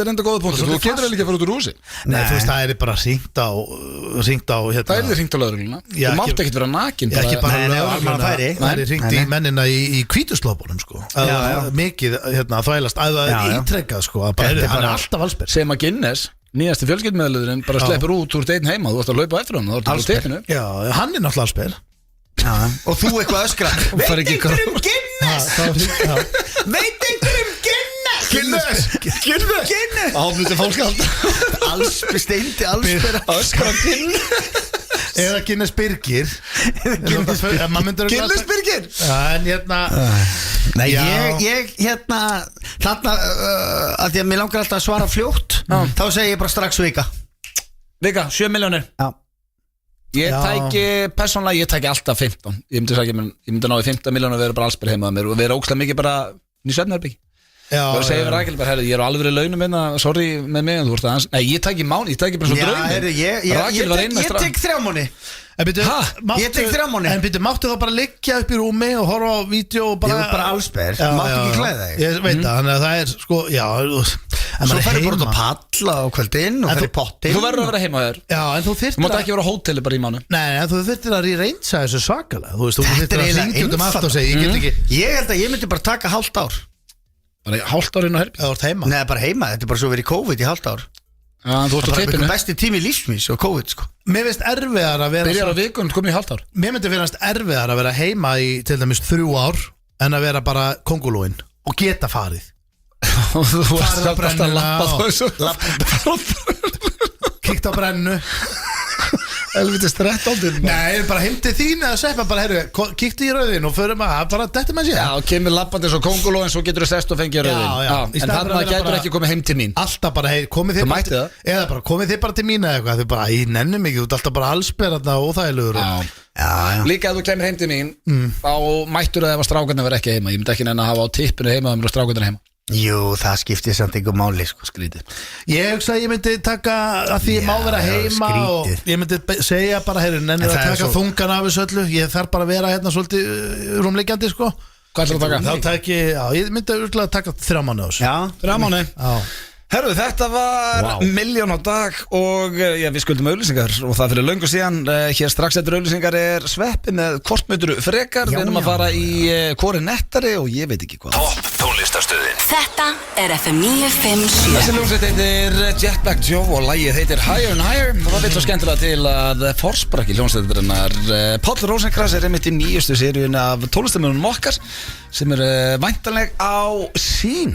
er enda góða punktur. Þú getur eða ekki að fara út úr húsi. Nei, þú veist, það er bara hringt á hérna. Það er hringt á lögregluna. Þú mátt ekkert vera nakin. Ekki bara lögregluna. Það er hringt í mennina í hvítuslópunum, sko. Mikið þvælast, að það er ítrekkað, sko. Hann er alltaf allsber. Sem að Guinness, nýjasti fjölskyldmeðlurinn, bara sleppur út úr einn heima. Þú ert að laupa eftir hann, þú ert að tekinu. Já, hann er náttúrulega allsber. Og þú eitthvað öskra. Veit einhver Guinness? Veit einhver Guinness? Áflutir fólkskald. Steindi allsber öskra Guinness. Eða Guinness Birgir. Guinness Birgir. En hérna Nei, ég hérna þarna, að því að mér langar alltaf að svara fljótt, þá segi ég bara strax vika, 7 milljónir. Já. Ég tæki alltaf 15. Ég myndi ná í 15 milljónir að vera bara allsber heima að mér og vera ókslega mikið bara í svefnherbyggi. og segir Rakel bara, herri, ég er á alveg launum minna, sorry með mig, þú veist aðeins. Nei, ég tæki bara svo drauminn. Rakel var Ég tek 3 mánuði. Ég tek 3 mánuði. En byrju, máttu þá bara liggja upp í rúmi og horfa á vídeo og bara... Ég var bara allsber, máttu ekki klæða þig. Ég veit það, þannig að það er sko, já... Svo ferði bara út að palla á kvöldin og ferði pottin. Þú verður að vera heima þér. Já, en þú þyrftir að... Þú mátt ekki vera á hóteli bara í mánu. Nei, en þú þyrftir að reynsa þessu svakalega. Þú veist, þú Þetta þyrftir er að hringja út allt og segja, ég get ekki... Ég held að ég myndi bara taka hálft ár. Bara hálft ár inn á herbi. Það vart heima. Nei, bara heima, þetta er bara svo verið COVID í hálft ár. Já, þú ert á Það teipinu. er besti tími lífsmís og COVID sko. Mér finnst erfiðar að vera... Byrjar á vikund, komið í hálft ár. Mér myndi finnast erfiðar að vera heima í til dæmis 3 ár en að vera bara kongulóin og geta farið. Þú varst Farið á alltaf að brennuna lappa Kíkt á brennu. Helvítið strettóndir. Nei, bara heim til þín eða sveppa bara, heyrðu, kíktu í rauðin og förum að bara þetta með sér. Já, og kemur lappandi svo konguló en svo getur þú sest og fengið rauðin. Já. En þarna getur ekki komið heim til mín. Alltaf bara, hey, komið þið Þú bara mætti það. eða bara, komið þið bara til mín eða eitthvað. Þið bara, ég nenni mikið, þú ert alltaf bara allsberðarna og óþægilegur og... Já. Líka ef þú kemur heim til mín þá mættur það ef að strákarnir vera ekki heima. Ég myndi ekki nenni að hafa á tippinu heima og strákarnir heima. Jú, það skiptir samt einhver máli sko. Skrítið. Ég hugsa að ég myndi taka að því ég má vera heima og skrítið. ég myndi segja bara, heyrðu, nennir En að það er taka svo- þungan af þessu öllu. Ég þarf bara að vera hérna svolítið rúmliggjandi, sko. Hvað ætlar að taka? Þá tek ég myndi örugglega að taka 3 mánuði á þessu. Já. 3 mánuði. Já. Herru, þetta var milljón á dag og við skuldum auðlýsingar og það fyrir löngu síðan. Hér strax eftir auðlýsingar er sveppi með kortmöturu frekar. Við erum að fara í hvori nettari og ég veit ekki hvað. Topp tónlistarstöðin. Þetta er FM 957. Þessi ljónsveit heitir Jetpack Joe og lagið heitir Higher and Higher. Og það veit svo skemmtilega til að forsprakki ljónsveitarinnar Páll Rósenkrantz er einmitt í nýjustu seríun af tónlistamönnunum okkar sem er væntanleg á Sín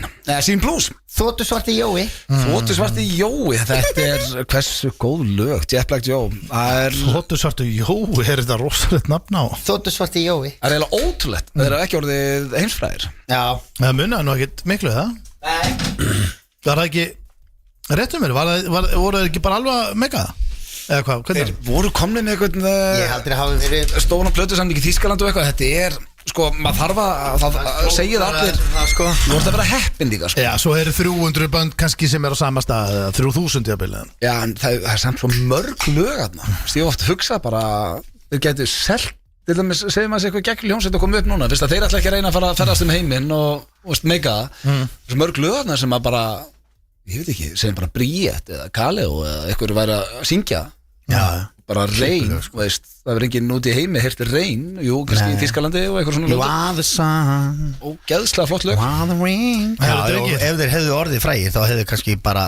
Plus. Þóttu svarti Jói. Þóttu svarti Jói. Þetta er hversu góð lög. Jetpack Joe. Það er Þóttu svartu Jói, er þetta rosalegt nafn á? Þóttu svarti Jói. eiginlega ótrúlegt. Það er ekki orðið heimsfræðir. Já. Það munaði nú ekkert miklu það. Nei. Var það ekki rétt um mér? Voru það ekki bara alveg mega það? Eða hvað? Þeir Hvernig? voru komnið með Ég eitthvað heldur að hafa verið stóna plötu samt ekki í Þýskaland og eitthvað. Þetta er, sko, maður þarf að segja það allir. það sko. Þú vorst að vera heppin líka, sko. Já, svo eru 300 bönd kannski sem er á sama stað, eða 3000 jafnvel. Já, en það er samt svo mörg lög þarna. Ég ofta hugsa bara, við getum selt, til dæmis segjum að eitthvað gegn hljómsveit að koma upp núna, fyrst að þeir ætla ekki að reyna að fara að ferðast heiminn og meika það. Svo mörg lög þarna sem að bara, ég veit ekki, segjum bara Bríett eða Kaleo eða eitthvað væri að syngja. Já. Bara reyn, veist, það verður enginn út í heimi heyrti reyn, jú, kannski í Þýskalandi og eitthvað svona You are the sun. og geðslega flott lög. You are the ring. Já, og ef þeir hefðu orðið frægir þá hefðu kannski bara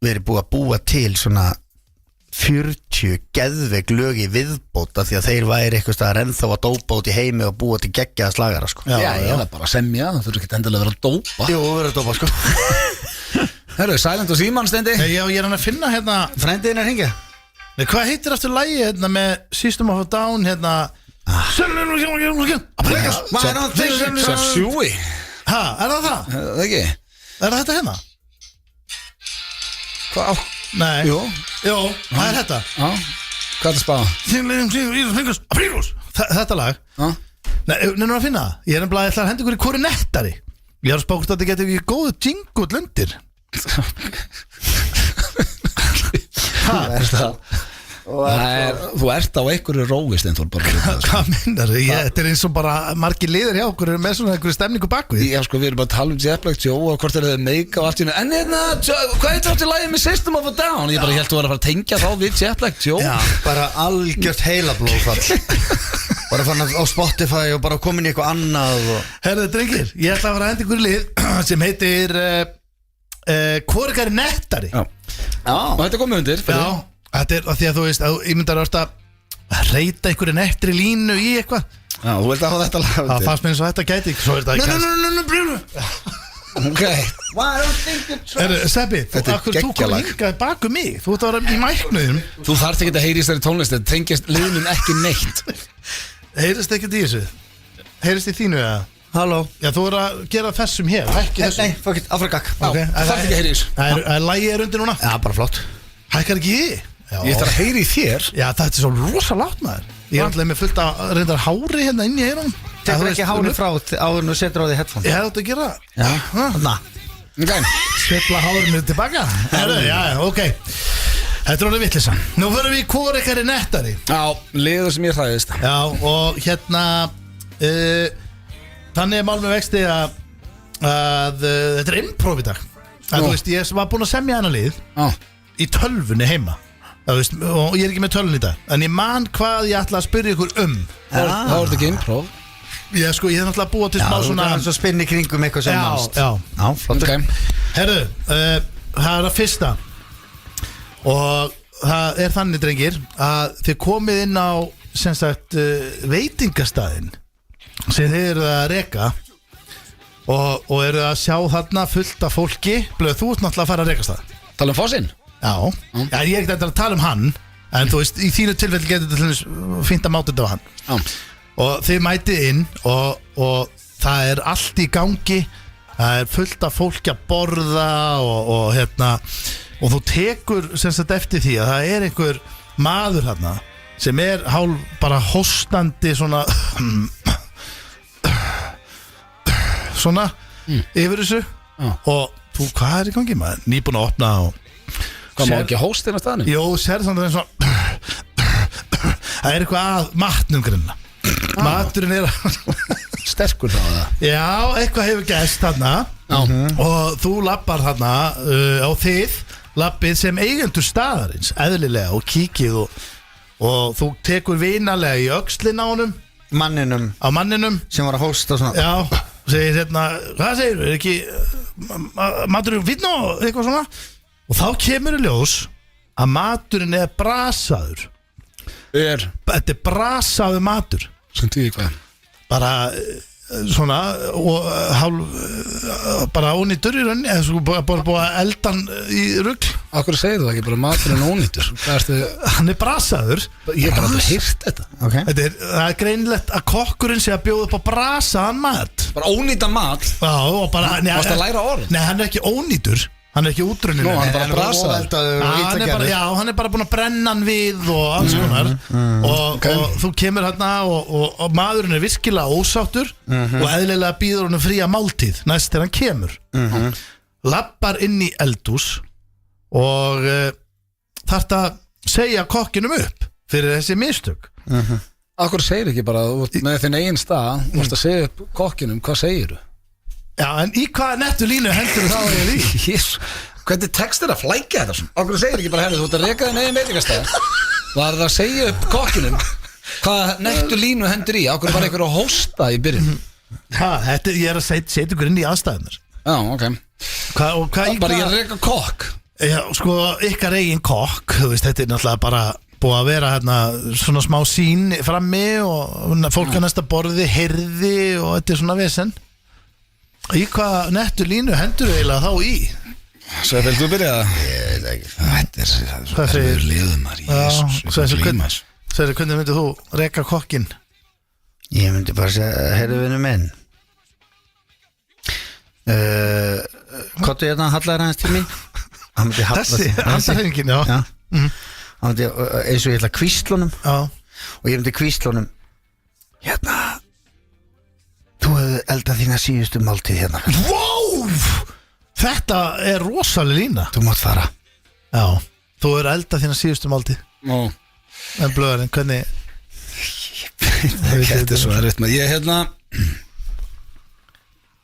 verið búið að búa til svona 40 geðveik lög í viðbóta því að þeir væri eitthvað staðar ennþá að dópa út í heimi og búa til geggjaða slagara sko. Já, ég er bara að semja, það þurfi ekki endilega að vera að dópa. Jú, verið að dópa sko. Herru, Silent og Síman steindi. Já, ég er hann að finna hérna. Frændiðin er hringja. Nei, hvað heitir aftur lagi hérna með System of a Down hérna? Sjúi. Ha, er það það? Það ekki? Er það þetta hérna? Hvað á? Nei. Jú. Jó, það er þetta. Já. Hvað er það spáða? Þetta lag. Já. Nei, nefnum að finna það. Ég er nefnilega að ætla að henda ykkur í hvori nettari. Ég har spákt að þetta getur ekki góðu jingle undir. Þú ert á einhverju rói Steinþór bara. Hvað minnar þið? Þetta er eins og bara margir liður hjá okkur með svona einhverju stemningu bakvið. Já, sko, við erum bara að tala Jetpack Joe og hvort er það meika og allt í hennu. En hérna, hvað er þetta lagið með System of a Down? Ég bara held að þú var að fara að tengja þá við Jetpack Joe. Já, bara algjört heilablóðfall. Bara fann á Spotify og bara komin í eitthvað annað og... Herðu, drengir, ég ætla að fara að henda ykkur í lið sem heitir Hvor er nettari? Já. Og þetta komið undir. Já, þetta er að því að þú veist að ég myndar að reyta einhverju nettri línu í eitthvað. Já, þú vilt að hafa þetta lag Það undir. fannst mér eins og þetta gæti ekki. Svo er þetta Ok. Seppi, Þetta er þú kom geggjalag. hingað baku mig. Þú ert að vera í mæknuðum. Þú þarft ekki að heyri í þessari tónlist. Þetta tengist liðnum ekki neitt. Heyrist ekkert í þessu? Heyrist í þínu eða? Halló. Já, þú er að gera þessum hér, ekki þessum. Nei, fuck it, Afrikak. Já, þú þarft ekki að heyri í þessu. Lægi er undir núna. Já, bara flott. Hækkar ekki í? Ég þarf að heyri í þér. Já, þetta er svo rosa látt maður. Ég er alltaf með fullt að reyndar hári hérna inn í eyrunum. Tekur ekki hárið frá áður en þú setur á því headphone? Ég hefði átt að gera Já, Sveifla hárinu tilbaka Já, ok Þetta er alveg vitleysa. Nú förum við í hvor ykkar er nettari. Já, liður sem ég hræðist. Já, og hérna þannig er mál með vexti að þetta er improv í dag. Þú veist, ég var búinn að semja hana lið í tölvunni heima. Veist, og ég er ekki með tölvun í dag. En ég man hvað ég ætla að spyrja ykkur Þá er þetta ekki improv. Já, sko, ég er náttúrulega að búa til smá svona Já, þú spinni kringum eitthvað sem mannst. Já, flott. Herru, það er að fyrsta. Og það er þannig, drengir, að þið komið inn á sem sagt veitingastaðinn sem þið eru að reka og eru að sjá þarna fullt af fólki. Blöð, þú ert náttúrulega að fara að reka stað. Tala um fossinn? Já, ég er ekki að tala um hann, en þú veist, í þínu tilfelli getur þetta fínt að máta þetta á hann. Já. Og þið mætið inn og það er allt í gangi. Það er fullt af fólki að borða og hérna. Og þú tekur sem sagt eftir því að það er einhver maður hérna sem er hálf bara hóstandi svona yfir þessu og þú, hvað er í gangi maður? Nýbúin að opna og Hvað má ekki hóst inn á staðnum? Jó, sér þannig að það er eitthvað að matnum grunna Maturinn er sterkur þá það. Já, eitthvað hefur gæst þarna og þú lappar þarna á þið lappið sem eigendur staðarins eðlilega og kíkið og þú tekur vinalega í öxlinn á honum manninum sem var að hósta svona. Já, segir hérna, hvað segir þú, er ekki maturinn fínn og eitthvað svona og þá kemur í ljós að maturinn er brasaður. Þetta er brasaður matur. Sem því hvað? Bara svona og bara ónýtur í rauninni eða bara búið að eldan í rugl. Akkur segir það ekki bara maturinn ónýtur? Hann er brasaður. Ég hef bara aldrei heyrt þetta. Það er greinilegt að kokkurinn sé að bjóða upp á brasaðan mat. Bara ónýtan mat? Já, og bara Varst að læra orð? Nei, hann er ekki ónýtur. Hann er ekki útrunninn. Nó, hann er bara brasaður. Já, hann er bara búin að brenna hann við og alls konar og þú kemur hérna og maðurinn er virkilega ósáttur og eðlilega býður hann fría máltíð næst þegar hann kemur. Lappar inn í eldhús og þarft að segja kokkinum upp fyrir þessi mistök. Akkur segir ekki bara með þinn eigin stað, þú varst að segja upp kokkinum, hvað segir þú? Já, en í hvaða nettu línu hendur þú þá að ég í? Jésu, hvernig tekst þér að flækja þetta svona? Akkur segir ekki bara henni, þú ert að reka þinn eigin veitingastað. Var það að segja upp kokkinum hvaða nettu línu hendur í? Akkur var einhver að hósta í byrjun? Ég er að setja ykkur inn í aðstæðunar. Já, ok. Bara ég reka kokk. Já, sko, ykkar eigin kokk, þú veist, þetta er náttúrulega bara búið að vera hérna svona smá sín frammi og fólk á næsta borði, heyrði og þetta er svona vesen. Í hvað nettu línu hendur eiginlega þá í? Svo vil þú byrja það? Ég veit ekki. Þetta er svo liðumar. Sæður, hvernig myndir þú reka kokkin? Ég myndi bara segja, heyrðu vinur minn Kottu hérna hallar hans til mín. Þessi, handarhengin, já. Hann myndi, eins og ég ætla kvíslunum og ég myndi kvíslunum hérna þú hefði eldað þína síðustu máltíð hérna. Wow! Þetta er rosalega lína. Þú mátt fara. Já, þú hefði eldað þína síðustu máltíð. En blöðarinn, hvernig Þetta er svo erfitt með ég hérna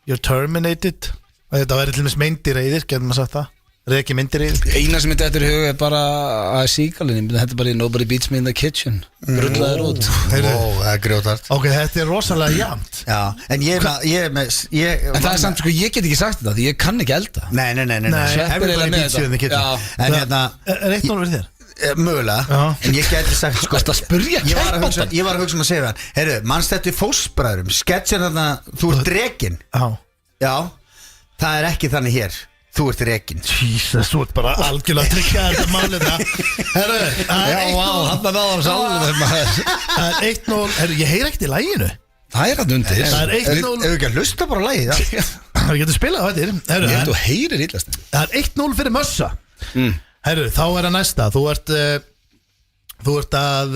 You're terminated. Þetta væri til og með meindireiðir, getur maður sagt það. Reki myndireiðir. Eina sem þetta er í huga er bara að síkalinn. Þetta er bara í Nobody Beats Me in the Kitchen. Rullaður út. Það er grjótart. Ok, þetta er rosalega jæmt. Já, en ég er með En það er samt, sko, ég get ekki sagt þetta því ég kann ekki elda. Nei. Everybody beats you in the kitchen. En hérna Er eitt núl fyrir þér? Mögulega, en ég gæti sagt sko, Varstu að spyrja ég var að hugsa að segja það. Heyrðu, manst þetta í Fósbræðrum sketsin þarna, þú ert rekin. Já, það er ekki þannig hér. Þú ert rekin. Jesus, þú ert bara algjörlega að tryggja þetta málið það. Herru, það er 1-0. Herru, ég heyr ekkert í laginu. Það er að undir. Það er 1-0. Ef við ekki að hlusta bara lagið. Það getur spilað á þetta. Ég held þú heyrir illast. Það er 1-0 fyrir Mössa. Herru, þá er það næsta. Þú ert að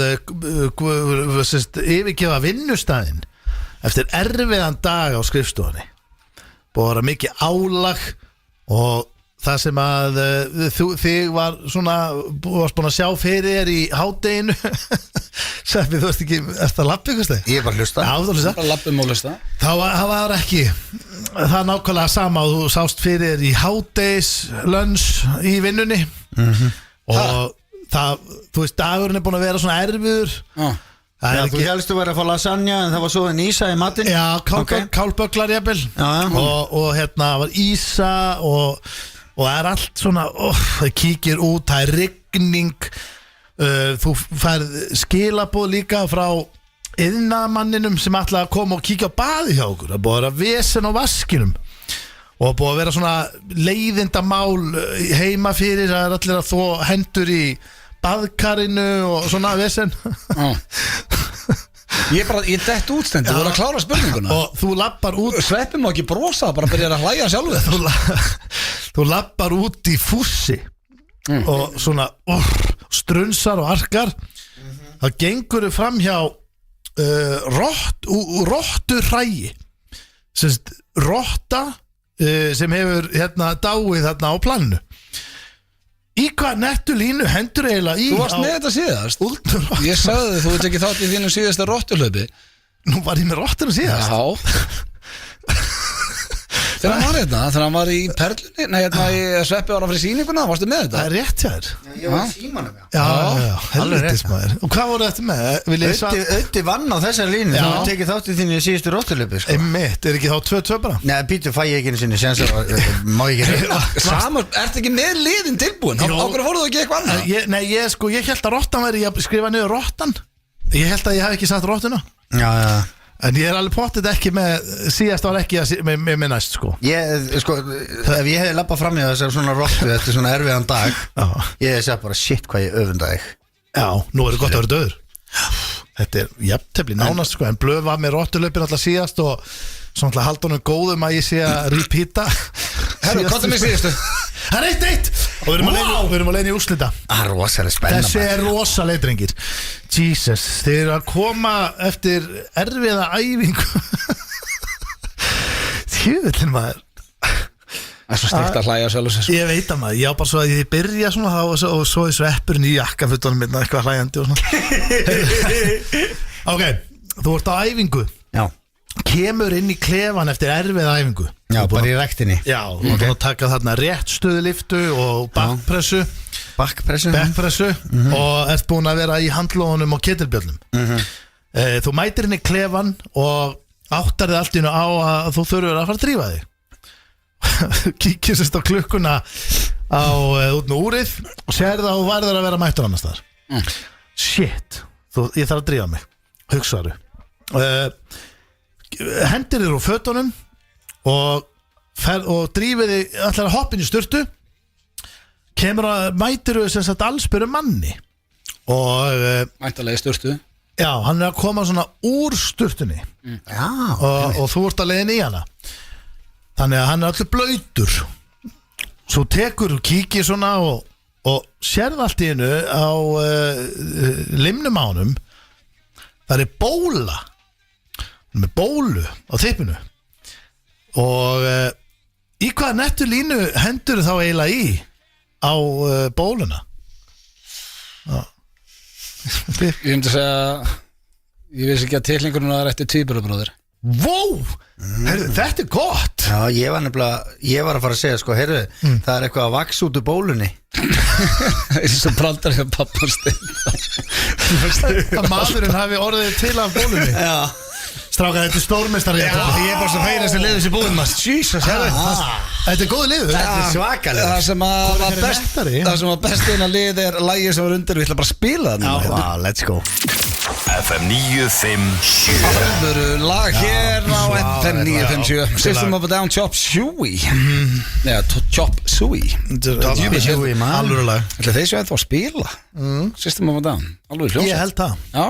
yfirgefa vinnustæðin eftir erfiðan dag á skrifstofunni. Búið að vera mikið álag og það sem að þig var svona, varst búin að sjá fyrir þér í hádeginu. Sveppi, þú veist ekki, ertu að labba ykkur steg? Ég er bara að hlusta. Já, þú hlusta. Bara labbum og hlusta. Það var ekki, það er nákvæmlega sama og þú sást fyrir þér í hádegis í vinnunni og það, þú veist, dagurinn er búin að vera svona erfiður. Já, þú helstu verið að fá lasagna en það var svo en ísa í matinn. Já, kálbögglar jafnvel og hérna var ísa og það er allt svona, það kíkir út, það er rigning, þú færð skilaboð líka frá iðnaðarmanninum sem ætlaði að koma og kíkja á baði hjá okkur. Það búið að vera vesen á vaskinum og búið að vera svona leiðindamál heima fyrir, það er allir að þó hendur í baðkarinu og svona vesen. Ég dett útstendi, þú voru að klára spurninguna. Og þú lappar út. Sveppi má ekki brosa, bara byrjar að hlæja sjálfur. Þú lappar út í fússi og svona strunsar og arkar. Það gengur fram hjá rottuhræi. Rotta sem hefur hérna dáið þarna á planinu. Í hvað nettu línu hendur eiginlega í? Þú varst með þetta síðast. Ég sagði þið, þú veit ekki þátt í þínu síðasta rottuhlaupi. Nú var ég með rottuna síðast. Já. Þegar hann var í Perlunni. Nei, Sveppi var að fyrir sýninguna. Varstu með þetta? Það er rétt hjá þér. Ég var í símanum. Já, helvitis maður. Og hvað voru þetta með? Ötti vann á þessari línu. Þú hefði tekið þátt í þínu síðustu rottuhlaupi, sko. Einmitt, er ekki þá 2-2 bara? Nei, býtu, fæ ég ekki einu sinni séns að má ég ekki reyna. Samar, ertu ekki með liðin tilbúin? Okkur fóruðu ekki eitthvað annað? Nei, ég held að rottan væri að skrifa niður rottan. Ég held að ég hef ekki sagt rottuna. Já. En ég er alveg pottet ekki með, síðast var ekki með næst, sko. Sko, ef ég hefði labbað fram í þessar svona rottu eftir svona erfiðan dag, ég hefði sagt bara, shit, hvað ég öfunda þig. Já, nú er það gott að vera döður. Þetta er jafntefli nánast, sko, en Blöð var með rottulöpin alltaf síðast og svona alltaf halda honum góðum að ég sé að repeata. Herru, hvað er með síðastu? Það er 1-1 og við erum að leina í úrslita. Það er rosalega spennandi. Þessi er rosalega, drengir. Jesus, þeir eru að koma eftir erfiða æfingu. Þjöfullin maður. Það er svo stygt að hlæja sjálf þessu. Ég veit að maður, ég á bara svo að ég byrja svona og svo er sveppurinn í jakkafuttunum minna eitthvað hlæjandi og svona. Ok, þú ert á æfingu. Já. Kemur inn í klefan eftir erfiða æfingu. Já, bara í rektinni. Já, þú ert að taka þarna réttstöðuliftu og backpressu og ert búin að vera í handlóðunum og ketilbjöllum. Þú mætir inn í klefan og áttar þið allt í einu á að þú þurfur að fara að drífa þig. Kíkir sérst á klukkuna út með úrið og sér það að þú værður að vera mættur annars þar. Shit, ég þarf að drífa mig, hugsaðu. Hendir þér úr fötunum og drífið þig allar að hoppin í sturtu. Mætir þau sem sagt allsbyrju manni og mæntalega í sturtu. Já, hann er að koma svona úr sturtunni. Og þú ert að leiðin í hana. Þannig að hann er allir blöytur. Svo tekur og kíkir svona og sérð allt í hennu á limnum á honum. Það er bóla. Hann er með bólu á þippinu. Og í hvaða nettu línu hendur þá eiginlega í á bóluna? Ég myndi að segja, ég veist ekki að tilhengurinn var eftir tvíburabróðir. Wow, þetta er gott. Já, ég var að fara að segja, sko, heyrðu, það er eitthvað að vaks út úr bólunni. Eins og brandar hjá pappan Steinn. Að maðurinn hafi orðið til af bólunni. Já. Strákar, þetta er stórmeistari. Ég er bara svo feyrist að liða þessi búinn, maður. Jesus, þetta er góð liður. Þetta er svakalega. Það sem var best eina lið er lagið sem var undir. Við ætla bara að spila það. Já, let's go. FM 957. Það eru lag hér á FM 957. System of a Down, Chop Suey. Nei, Chop Suey. Chop Suey, maður. Alveg lag. Þeir séu ennþá að spila System of a Down. Alveg hljómsveit. Ég held það. Já.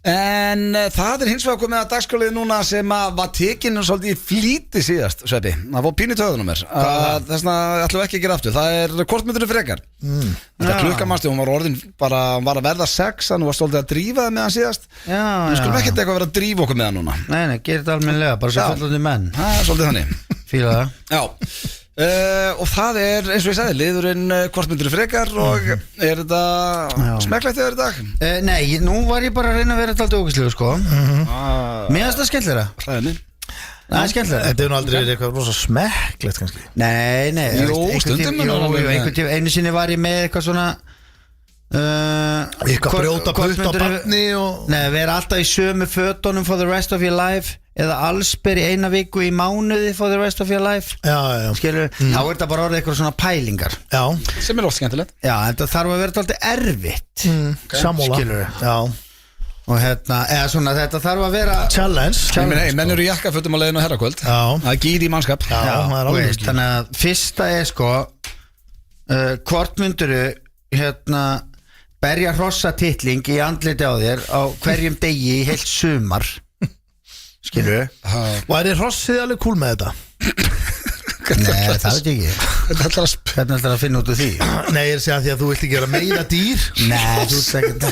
En það hins vegar komið að dagskrálið núna sem að var tekinn svolítið í flýti síðast, Sveppi. Það var pínu töðunum mér. Þess vegna ætlum við ekki að gera aftur. Það hvort myndirðu frekar. Þetta klukkamanstu, hún var orðin bara, hún var að verða 6, þannig var svolítið að drífa það með hann síðast. Við skulum ekkert eitthvað vera að drífa okkur með hann núna. Nei, gerir þetta almennilega, bara svo fullandi menn. Það svolítið þannig. Fíla það. Já. Og það eins og ég sagði, liðurinn hvort myndirðu frekar og þetta smekklegt þér í dag? Nei, nú var ég bara að reyna að vera alltaf ógæslegur sko. Mér finnst það skemmtilegra. Það er skemmtilegra. Þetta nú aldrei verið eitthvað rosa smekklegt kannski. Nei Jú, stundum einu sinni var ég með eitthvað svona eitthvað brjóta putt á barni og... Nei, vera alltaf í sömu fötunum for the rest of your life eða allsber í 1 viku í mánuði for the rest of your life. Já. Skilur, þá þetta bara orðið eitthvað svona pælingar. Já. Sem oft skemmtilegt. Já, þetta þarf að vera alltaf erfitt. Sammála. Skilur. Já. Og eða svona, þetta þarf að vera challenge. Ég meina, menn eru í jakkafötum á leiðinu á herrakvöld. Já. Það er gýr í mannskap. Já, það er alveg ekki. Þannig að fyrsta sko hvort mynduru berja hrossatitling í andliti á þér á hverjum degi í heilt sumar. Skilur. Og hrossið alveg cool með þetta? Nei, það veit ég ekki. Hvernig ætlar að finna út úr því? Nei, ég segja því að þú vilt ekki vera meira dýr. Nei, þú veist ekki þetta.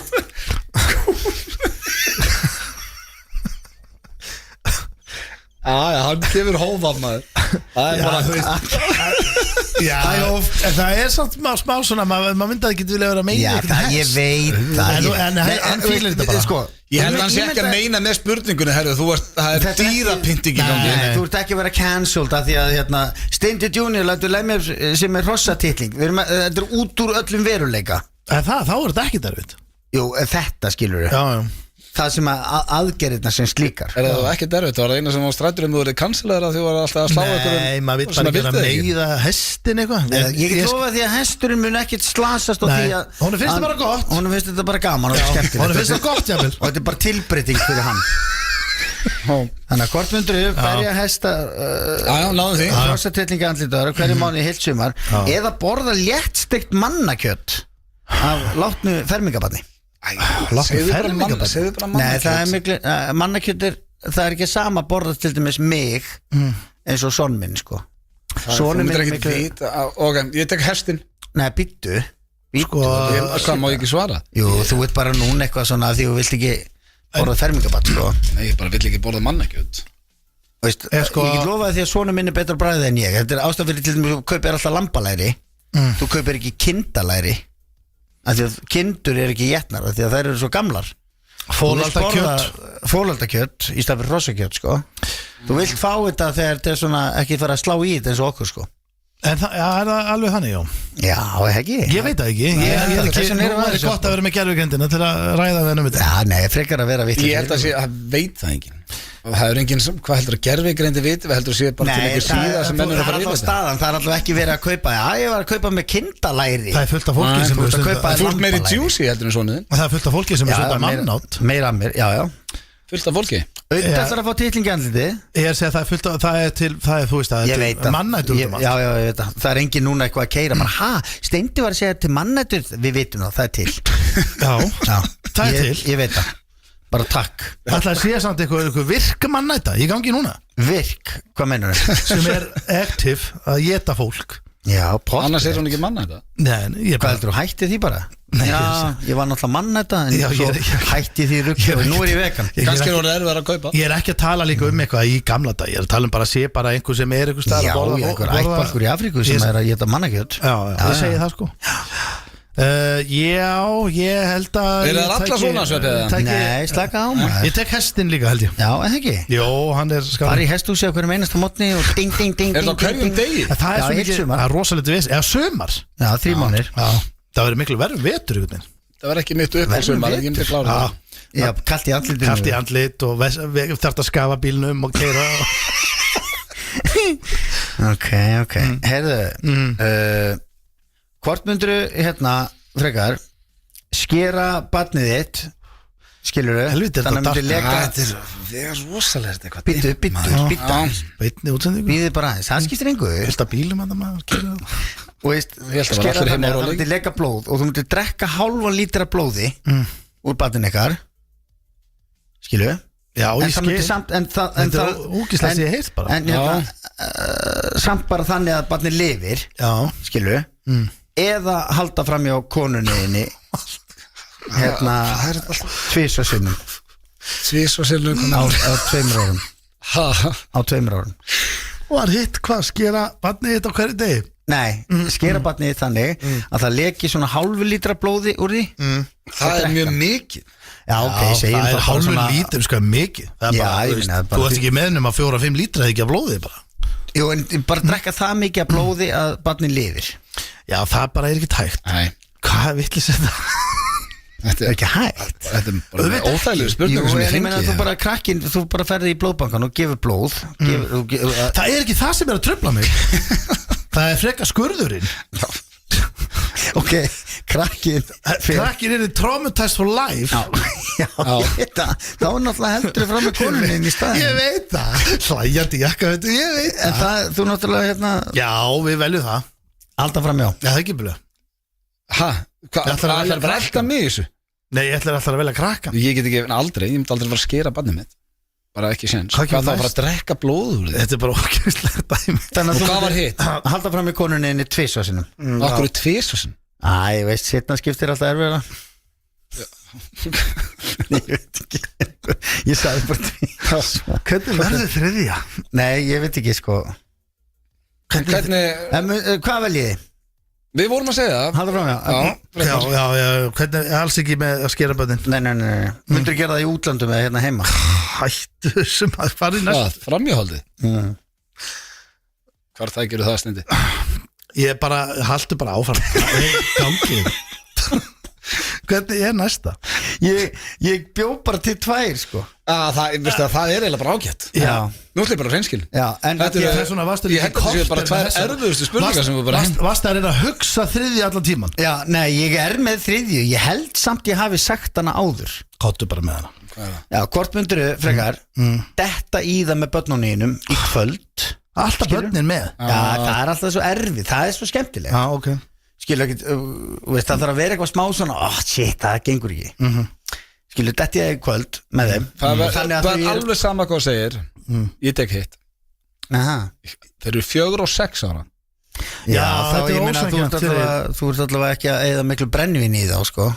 Hann gefur hófaf maður. Það er bara, þú veist. Já, en það er samt smá svona, maður myndi að ekki vilja vera meira. Já, það ég veit það. En fílir þetta bara. Sko, ég held að hann sé ekki að meina með spurningunni, herru, það er dýrapynting í gangi. Nei, þú ert ekki að vera cancelled af því að Steindi Junior lætur leið mér sem er hrossatitling. Þetta er út úr öllum veruleika. En þá er þetta ekki derfitt. Jú, þetta skilur Já. Það sem aðgerðirna sem slíkar. Er það ekki derfitt? Það var eina sem var strættur þú verið kanselæður að þú var alltaf að slá eitthvað. Nei, maður vill bara gera meiða hestin eitthvað. Ég get lofa því að hesturinn mun ekkert slasast á því að honum finnst þetta bara gott. Honum finnst þetta bara gaman og skemmtilegt. Honum finnst þetta gott, jafnvel. Og þetta er bara tilbreyting fyrir hann. Þannig að hvort myndur við berja hesta náðum því hrossatitlinga andlitaður hverju mánuði í heilt sumar eða borða léttsteikt mannakjöt af látnu fermingabarni. Segðu bara Nei, það er miklu mannakjöt það er ekki sama að borða til dæmis mig eins og son minn sko. Sonur minn miklu Ok, ég tek hestin. Nei, býttu Hvað má ég ekki svara? Jú, þú veit bara núna eitthvað svona því þú vilt ekki borða fermingabarn sko. Nei, ég bara vill ekki borða mannakjöt. Veist, ég get lofaði því að sonur minn er betra bræðið en ég. Þetta er ástæð fyrir til dæmis þú kaupir alltaf lambalæri þú kaupir ekki kindalæri af því að kindur er ekki jetnar af því að þær eru svo gamlar. Fólaldakjöt í stað fyrir hrossakjöt sko. Þú vilt fá þetta þegar þetta er svona ekki fara að slá í þetta eins og okkur sko. En er það alveg þannig, já? Já, ekki. Ég veit það ekki. Nú er gott að vera með gerfugrindina til að ræða við þetta. Já, nei, frekar að vera vitt. Ég held að veit það enginn. Það er enginn, hvað heldur að gerfugrindi viti? Við heldur að sé bara til einhver síða sem mennur að fara yfir þetta. Það er alltaf ekki verið að kaupa. Já, ég var að kaupa með kindalæri. Það er fullt af fólki sem er stundar. Fólk meiri juicy heldur en svona. Það er fullt af fólki sem er stundar mannátt. Meira að mér, já. Fullt af fólki. Auðvitað ætlar að fá titlingi andliti. Ég er að segja það er fullt af, það er þú veist að það er mannættur út um allt. Já, ég veit það. Það er engin núna eitthvað að keyra. Steindi var að segja til mannættur. Við vitum það er til. Já, það er til. Ég veit það. Bara takk. Það er að segja samt eitthvað virk mannætta í gangi núna. Virk? Hvað mennur það? Sem er aktiv að geta fólk. Já, pottet. Annars er hún ekki mannætta. Nei, hvað heldur þú hætti því bara? Nei, já, ég var náttúrulega mannætta en svo hætti því rugg og nú er ég vegan. Kannski er það erfið að kaupa. Ég er ekki að tala líka eitthvað í gamla dag. Ég er að tala bara að sé bara einhver sem er einhver stað að borða. Já, einhver ættbálkur í Afríku sem er að geta mannakjöt. Já, ég segi það sko. Já, ég held að Er það allar svona svepið? Nei, slaka á maður. Ég tek hestin líka held ég. Já, en ekki? Jó, hann er Bara í hesthúsi á hverjum einasta mótni og ding, ding, ding. Er það hverjum degi? Það er svo mikið, það er rosalegt viss. Eða sumar. Já, 3 mánuðir. Það verður miklu verður vetur ykkur minn. Það verður ekki mitt upp á sumar. Ég myndi klára það. Já, kallt í andlitinu. Kallt í andlit og þarft að skafa bílnum og keyra. Ok. Heyrðu, hvort myndirðu frekar skera barnið þitt skilurðu Helviti, þannig að það er rosalegt eitthvað býðu bara aðeins, það skiptir engu Vilta bílum að það maður og veist, skera þannig að það myndir leka blóð og þú myndir drekka 0,5 lítra blóði úr barnið ykkar Skilu? Já, En ég það myndi skil samt Þetta er ógeðslega sem ég heyrt bara. En samt bara þannig að barnið lifir Já, Skilu? Eða halda fram hjá konunniðinni Tvisvar sinnum Tvisvarsinnum á 2 árum Á 2 árum var hitt hvað, skera barnið hitt á hverju degi? Nei, skera barnið þannig að það leki svona hálfu lítra blóði úr því Það er mjög mikið Já, ok, segjum það er bara hálfur svona- lítur, sko, mikið Það er Já, bara, ég þú meina, veist, bara þú ert ekki meðnum að 4-5 lítra ekki af blóði bara Jú, en bara drekka það mikið af blóði að barnið lifir Já, það bara er ekki tækt Nei, Hvað villis þetta? þetta er ekki hægt. Þetta er bara óþægileg Jú, spurning sem en ég ég meina fengi þú bara krakkin, þú bara ferði í blóðbankan og gefur blóð Það er ekki það sem er að tröfla mig Það er freka skurðurinn Ok, krakkin Krakkin er traumatized for life Já, ég veit það Þá er náttúrulega heldur fram með konuninn í staðinn Ég veit það Hlæjandi jakka, veitu, ég veit En það, þú náttúrulega Já, við veljum það Halda fram hjá Já, það er ekki búið Hæ? Hvað? Ég ætla að Það velja er bara alltaf mig í þessu Nei, ég ætla alltaf að velja krakkan Ég get ekki, aldrei, ég myndi aldrei fara að skera barnið mitt Bara ekki séns Hvað Hvað kemur þá að fara næst? að drekka blóð úr því? Þetta er bara okkjæmslega dæmi Þannig Og að hvað var hitt? Halda fram með konunninni tvisvarsinnum Akkur er tvisvarsin Æ, ég veist, setna skiptir alltaf erfiðara Ég veit ekki Ég sagði bara tvisvar Hvernig verður þriðja? Nei, ég veit ekki sko Hvernig, Hvað veljið þið? við vorum að segja það Halda fram hjá Já, hvernig, alls ekki með að skera bönnin Nei Myndur gera það í útlandum eða hérna heima Hættu sem að fara í næst Hvað, framhjóhaldið? Hvar það gerir það snindi? Ég bara, haltu bara áfram Gangið Hvernig er næsta? Ég bjó bara til 2 sko Það er eiginlega bara ágætt Já Nú ætlum ég bara hreinskil Já, en Þetta Ég er svona vastur Ég held að það séu bara 2 erfiðustu spurningar sem við bara Varst að reyna að hugsa þriðja allan tíman Já, nei, ég er með 3. Ég held samt ég hafi sagt hana áður Kottu bara með hana Já, hvort myndur frekar Detta í það með börnunum í kvöld Alltaf bönnin með Já, það er alltaf svo erfið Það er svo skemmtileg Já, ok Skilur ekki, veist, það þarf að vera eitthvað smá svona shit, það gengur ekki Skilur, detta ég í kvöld með þeim Það er alveg sama hvað þú segir Ég tek hitt Aha. Þeir eru 4 og 6 ára Já, þá þetta er ég meina þú ert allavega ekki að eyða miklu brennvín í þá, sko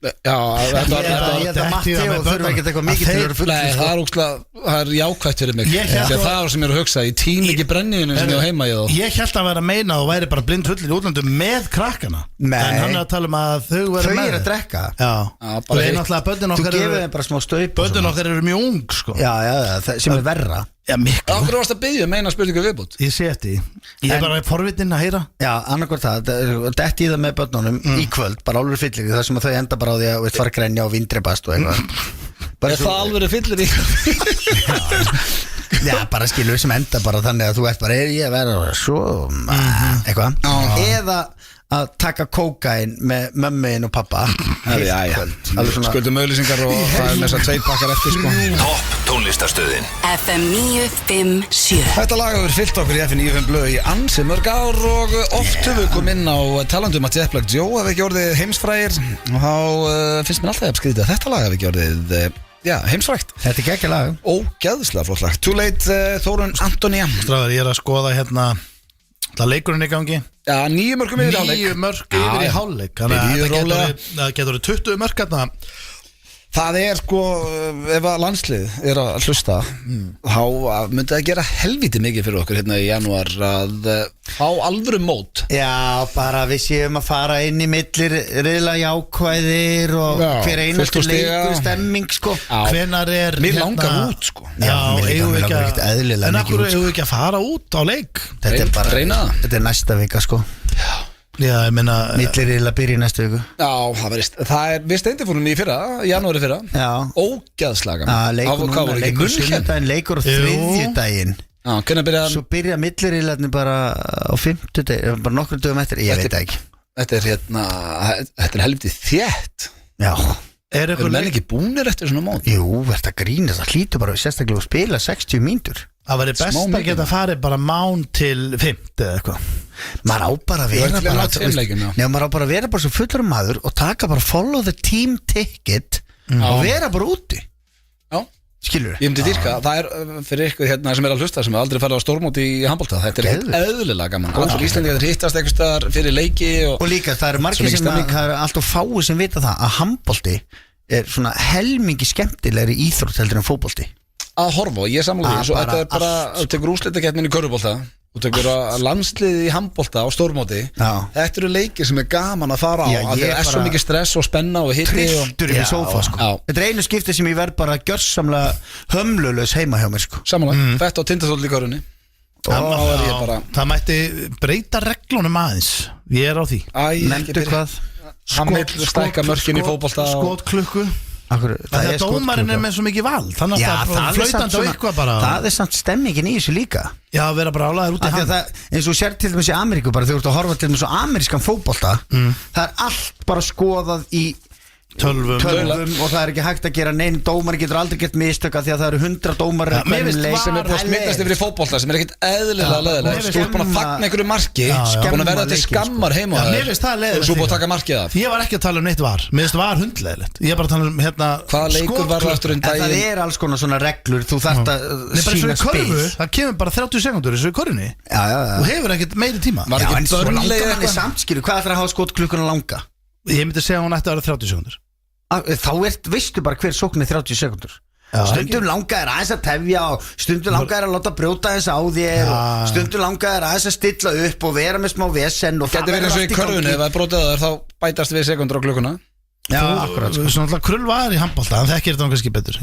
Já, Ég held að Matti og þurfa ekkert eitthvað mikið til að vera full Nei, það er jákvætt fyrir mig Ég hélt Það er sem ég er að hugsa Ég tími ekki brenniðinu sem ég á heima í þá Ég held að vera að meina að þú væri bara blind fullir í útlandum með krakkana Nei. En hann er að tala um að þau vera Þau með eru að þér. drekka Já, bara og hitt. náttúrulega börnin Þú okkar gefur eru þeim bara smá staup og Börnin svona. okkar eru mjög ung, sko Já, það sem er verra Já, miklu Akkur varst að byggja meina spurningu viðbútt Ég sé þetta Ég er bara forvitinn að heyra Já, annarkvort detta í það með börnunum í kvöld, bara álur fyllir þar sem að þau enda bara á því að fara að grænja og vindribast og eitthvað Er það alveg fyllir í? Já, bara skilur sem enda bara þannig að þú ert bara ég að vera svo eitthvað eða að taka kókain með mömmuinn og pappa Skuldum auðlýsingar og það er með þess að 2 pakkar eftir sko. Topp tónlistarstöðin FM 957 Þetta lag hefur fyllt okkur í FM 95 blöð í ansi mörg ár og oft höfum við komið inn á talandum að Jet Black Joe hafi ekki orðið heimsfrægir og þá finnst mér alltaf að skrítið að þetta lag hafi ekki orðið heimsfrægt. Þetta er geggja lag Ógeðslega flott lag. Too Late, Þórunn Antonía. Stráður, ég er að skoða hérna Það leikurinn í gangi Já, 9 mörgum yfir í hálfleik 9 mörg yfir í hálfleik Þannig að það getur 20 mörg hérna Það er sko, ef að landslið er að hlusta þá myndi það gera helviti mikið fyrir okkur hérna í janúar að fá alvöru mót. Já, bara við séum að fara inn í millir riðla jákvæðir og hver einasti leikur stemming sko. Hvenar er Mér langar út sko. Já, eigum við ekkert eðlilega En mikið akkur út, eigum við ekki að fara út á leik Þetta er bara, reyna það. þetta er næsta vika sko. Já, ég meina Millir riðla byrja í næsta viku. Já, það er, við steindi fórum í fyrra, janúari fyrra. Já. Ógeðslega. Leikur núna, leikur sunnudaginn, leikur á þriðjudaginn. Já, hvernig byrja Svo byrja milliriðlarnir bara á 50 daginn, bara nokkur dögum eftir, ég veit ekki. Þetta er helviti þétt. Já. Er Eru menn ekki búnir eftir svona mót? Jú, þetta grínast, það hlýtur bara sérstaklega að spila 60 mínútur. Það væri best Smá að mikið. geta farið bara mán til 50 eða eitthvað Maður á bara að vera ætlar að bara ná tveim leikjum, já. Nei, maður á bara að vera bara svo fullur maður og taka bara follow the team ticket og vera bara úti. Já. Skilur Ég myndi dýrka, það fyrir ykkur hérna sem að hlusta sem aldrei farið á stórmóti í handbolta. Þetta ekkert eðlilega gaman. Allir Íslendingar hittast einhvers staðar fyrir leiki og líka það eru margir það eru alltaf fáir sem vita það að handbolti svona helmingi skemmtilegri íþrótt heldur en fótbolti að horfa, ég samlega því þetta bara, þú tekur úrslitakeppnin í körfubolta þú tekur landsliðið í handbolta á stórmóti, þetta eru leikir sem gaman að fara á, það svo mikið stress og spenna og hitti trilltur í sófa sko. Þetta einu skipti sem ég verð bara gjörsamlega hömlulaus heima hjá mér sko. Samanlega, þetta á Tindastóll í körfunni Það mætti breyta reglunum aðeins ég á því nefndu hvað stækka mörkin í fótbolta skotklukku það er dómarinn með svo mikið val þannig að það flöytandi á eitthvað bara það samt stemmingin í þessu líka vera bara álæður út í hann eins og sér til dæmis í Ameríku bara þegar þú ert að horfa til dæmis á amerískan fótbolta það er allt bara skoðað í tölvum og það er ekki hægt að gera neinn dómar getur aldrei gett mistöka því að það eru 100 dómar sem er búin að smittast yfir í fótbolta sem er ekkert eðlilega leðilegt þú ert búin að fagna einhverju marki búin að verða til skammar heima og svo búin að taka markið af ég var ekki að tala um neitt var mér finnst var hundleðilegt ég er bara að tala um hvaða leikur var aftur daginn það er alls konar svona reglur þú þarft að sína spil það kemur bara 30 sekundur í körfunni þú hefur ekkert meiri tíma ég myndi segja hún ætti að vera 30 sekundur þá veistu bara hver sókn 30 sekundur stundum langa aðeins að tefja og stundum langa að láta brjóta þess á þér og stundum langa aðeins að stilla upp og vera með smá vesen og þetta verður eins og í körfunni ef það er brotið þá bætast við sekundur á klukkuna akkurat svona krull var í handbolta en þekkir þetta kannski betur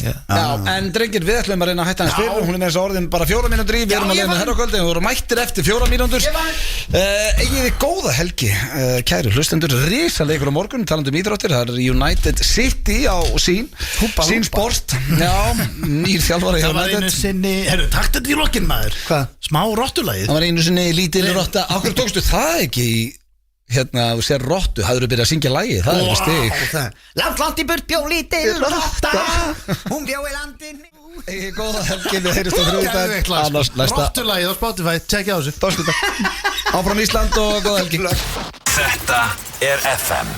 en drengir við ætlum að reyna að hætta hans fyrir hún með þess að orðin bara 4 mínútur í við erum að leiða með herrakvöldi og vorum mættir eftir 4 mínútur eigið þið góða helgi kæru hlustendur risaleikur á morgun talandum íþróttir það er United City á sín sport nýr þjálfari það var einu sinni takt þetta í lokin maður smá rottulagið það var einu sinni lítil rotta okkur tókstu það ekki í hérna, þú sér rottu, hafður þú byrjað að syngja lagi það er ekki stig langt í burt bjó lítil rotta hún bjó í landinu ekki góða helgi, við heyrjumst á þriðjudag rottulagið á Spotify, tjekkja á þessu áfram Ísland og góða helgi Þetta er FM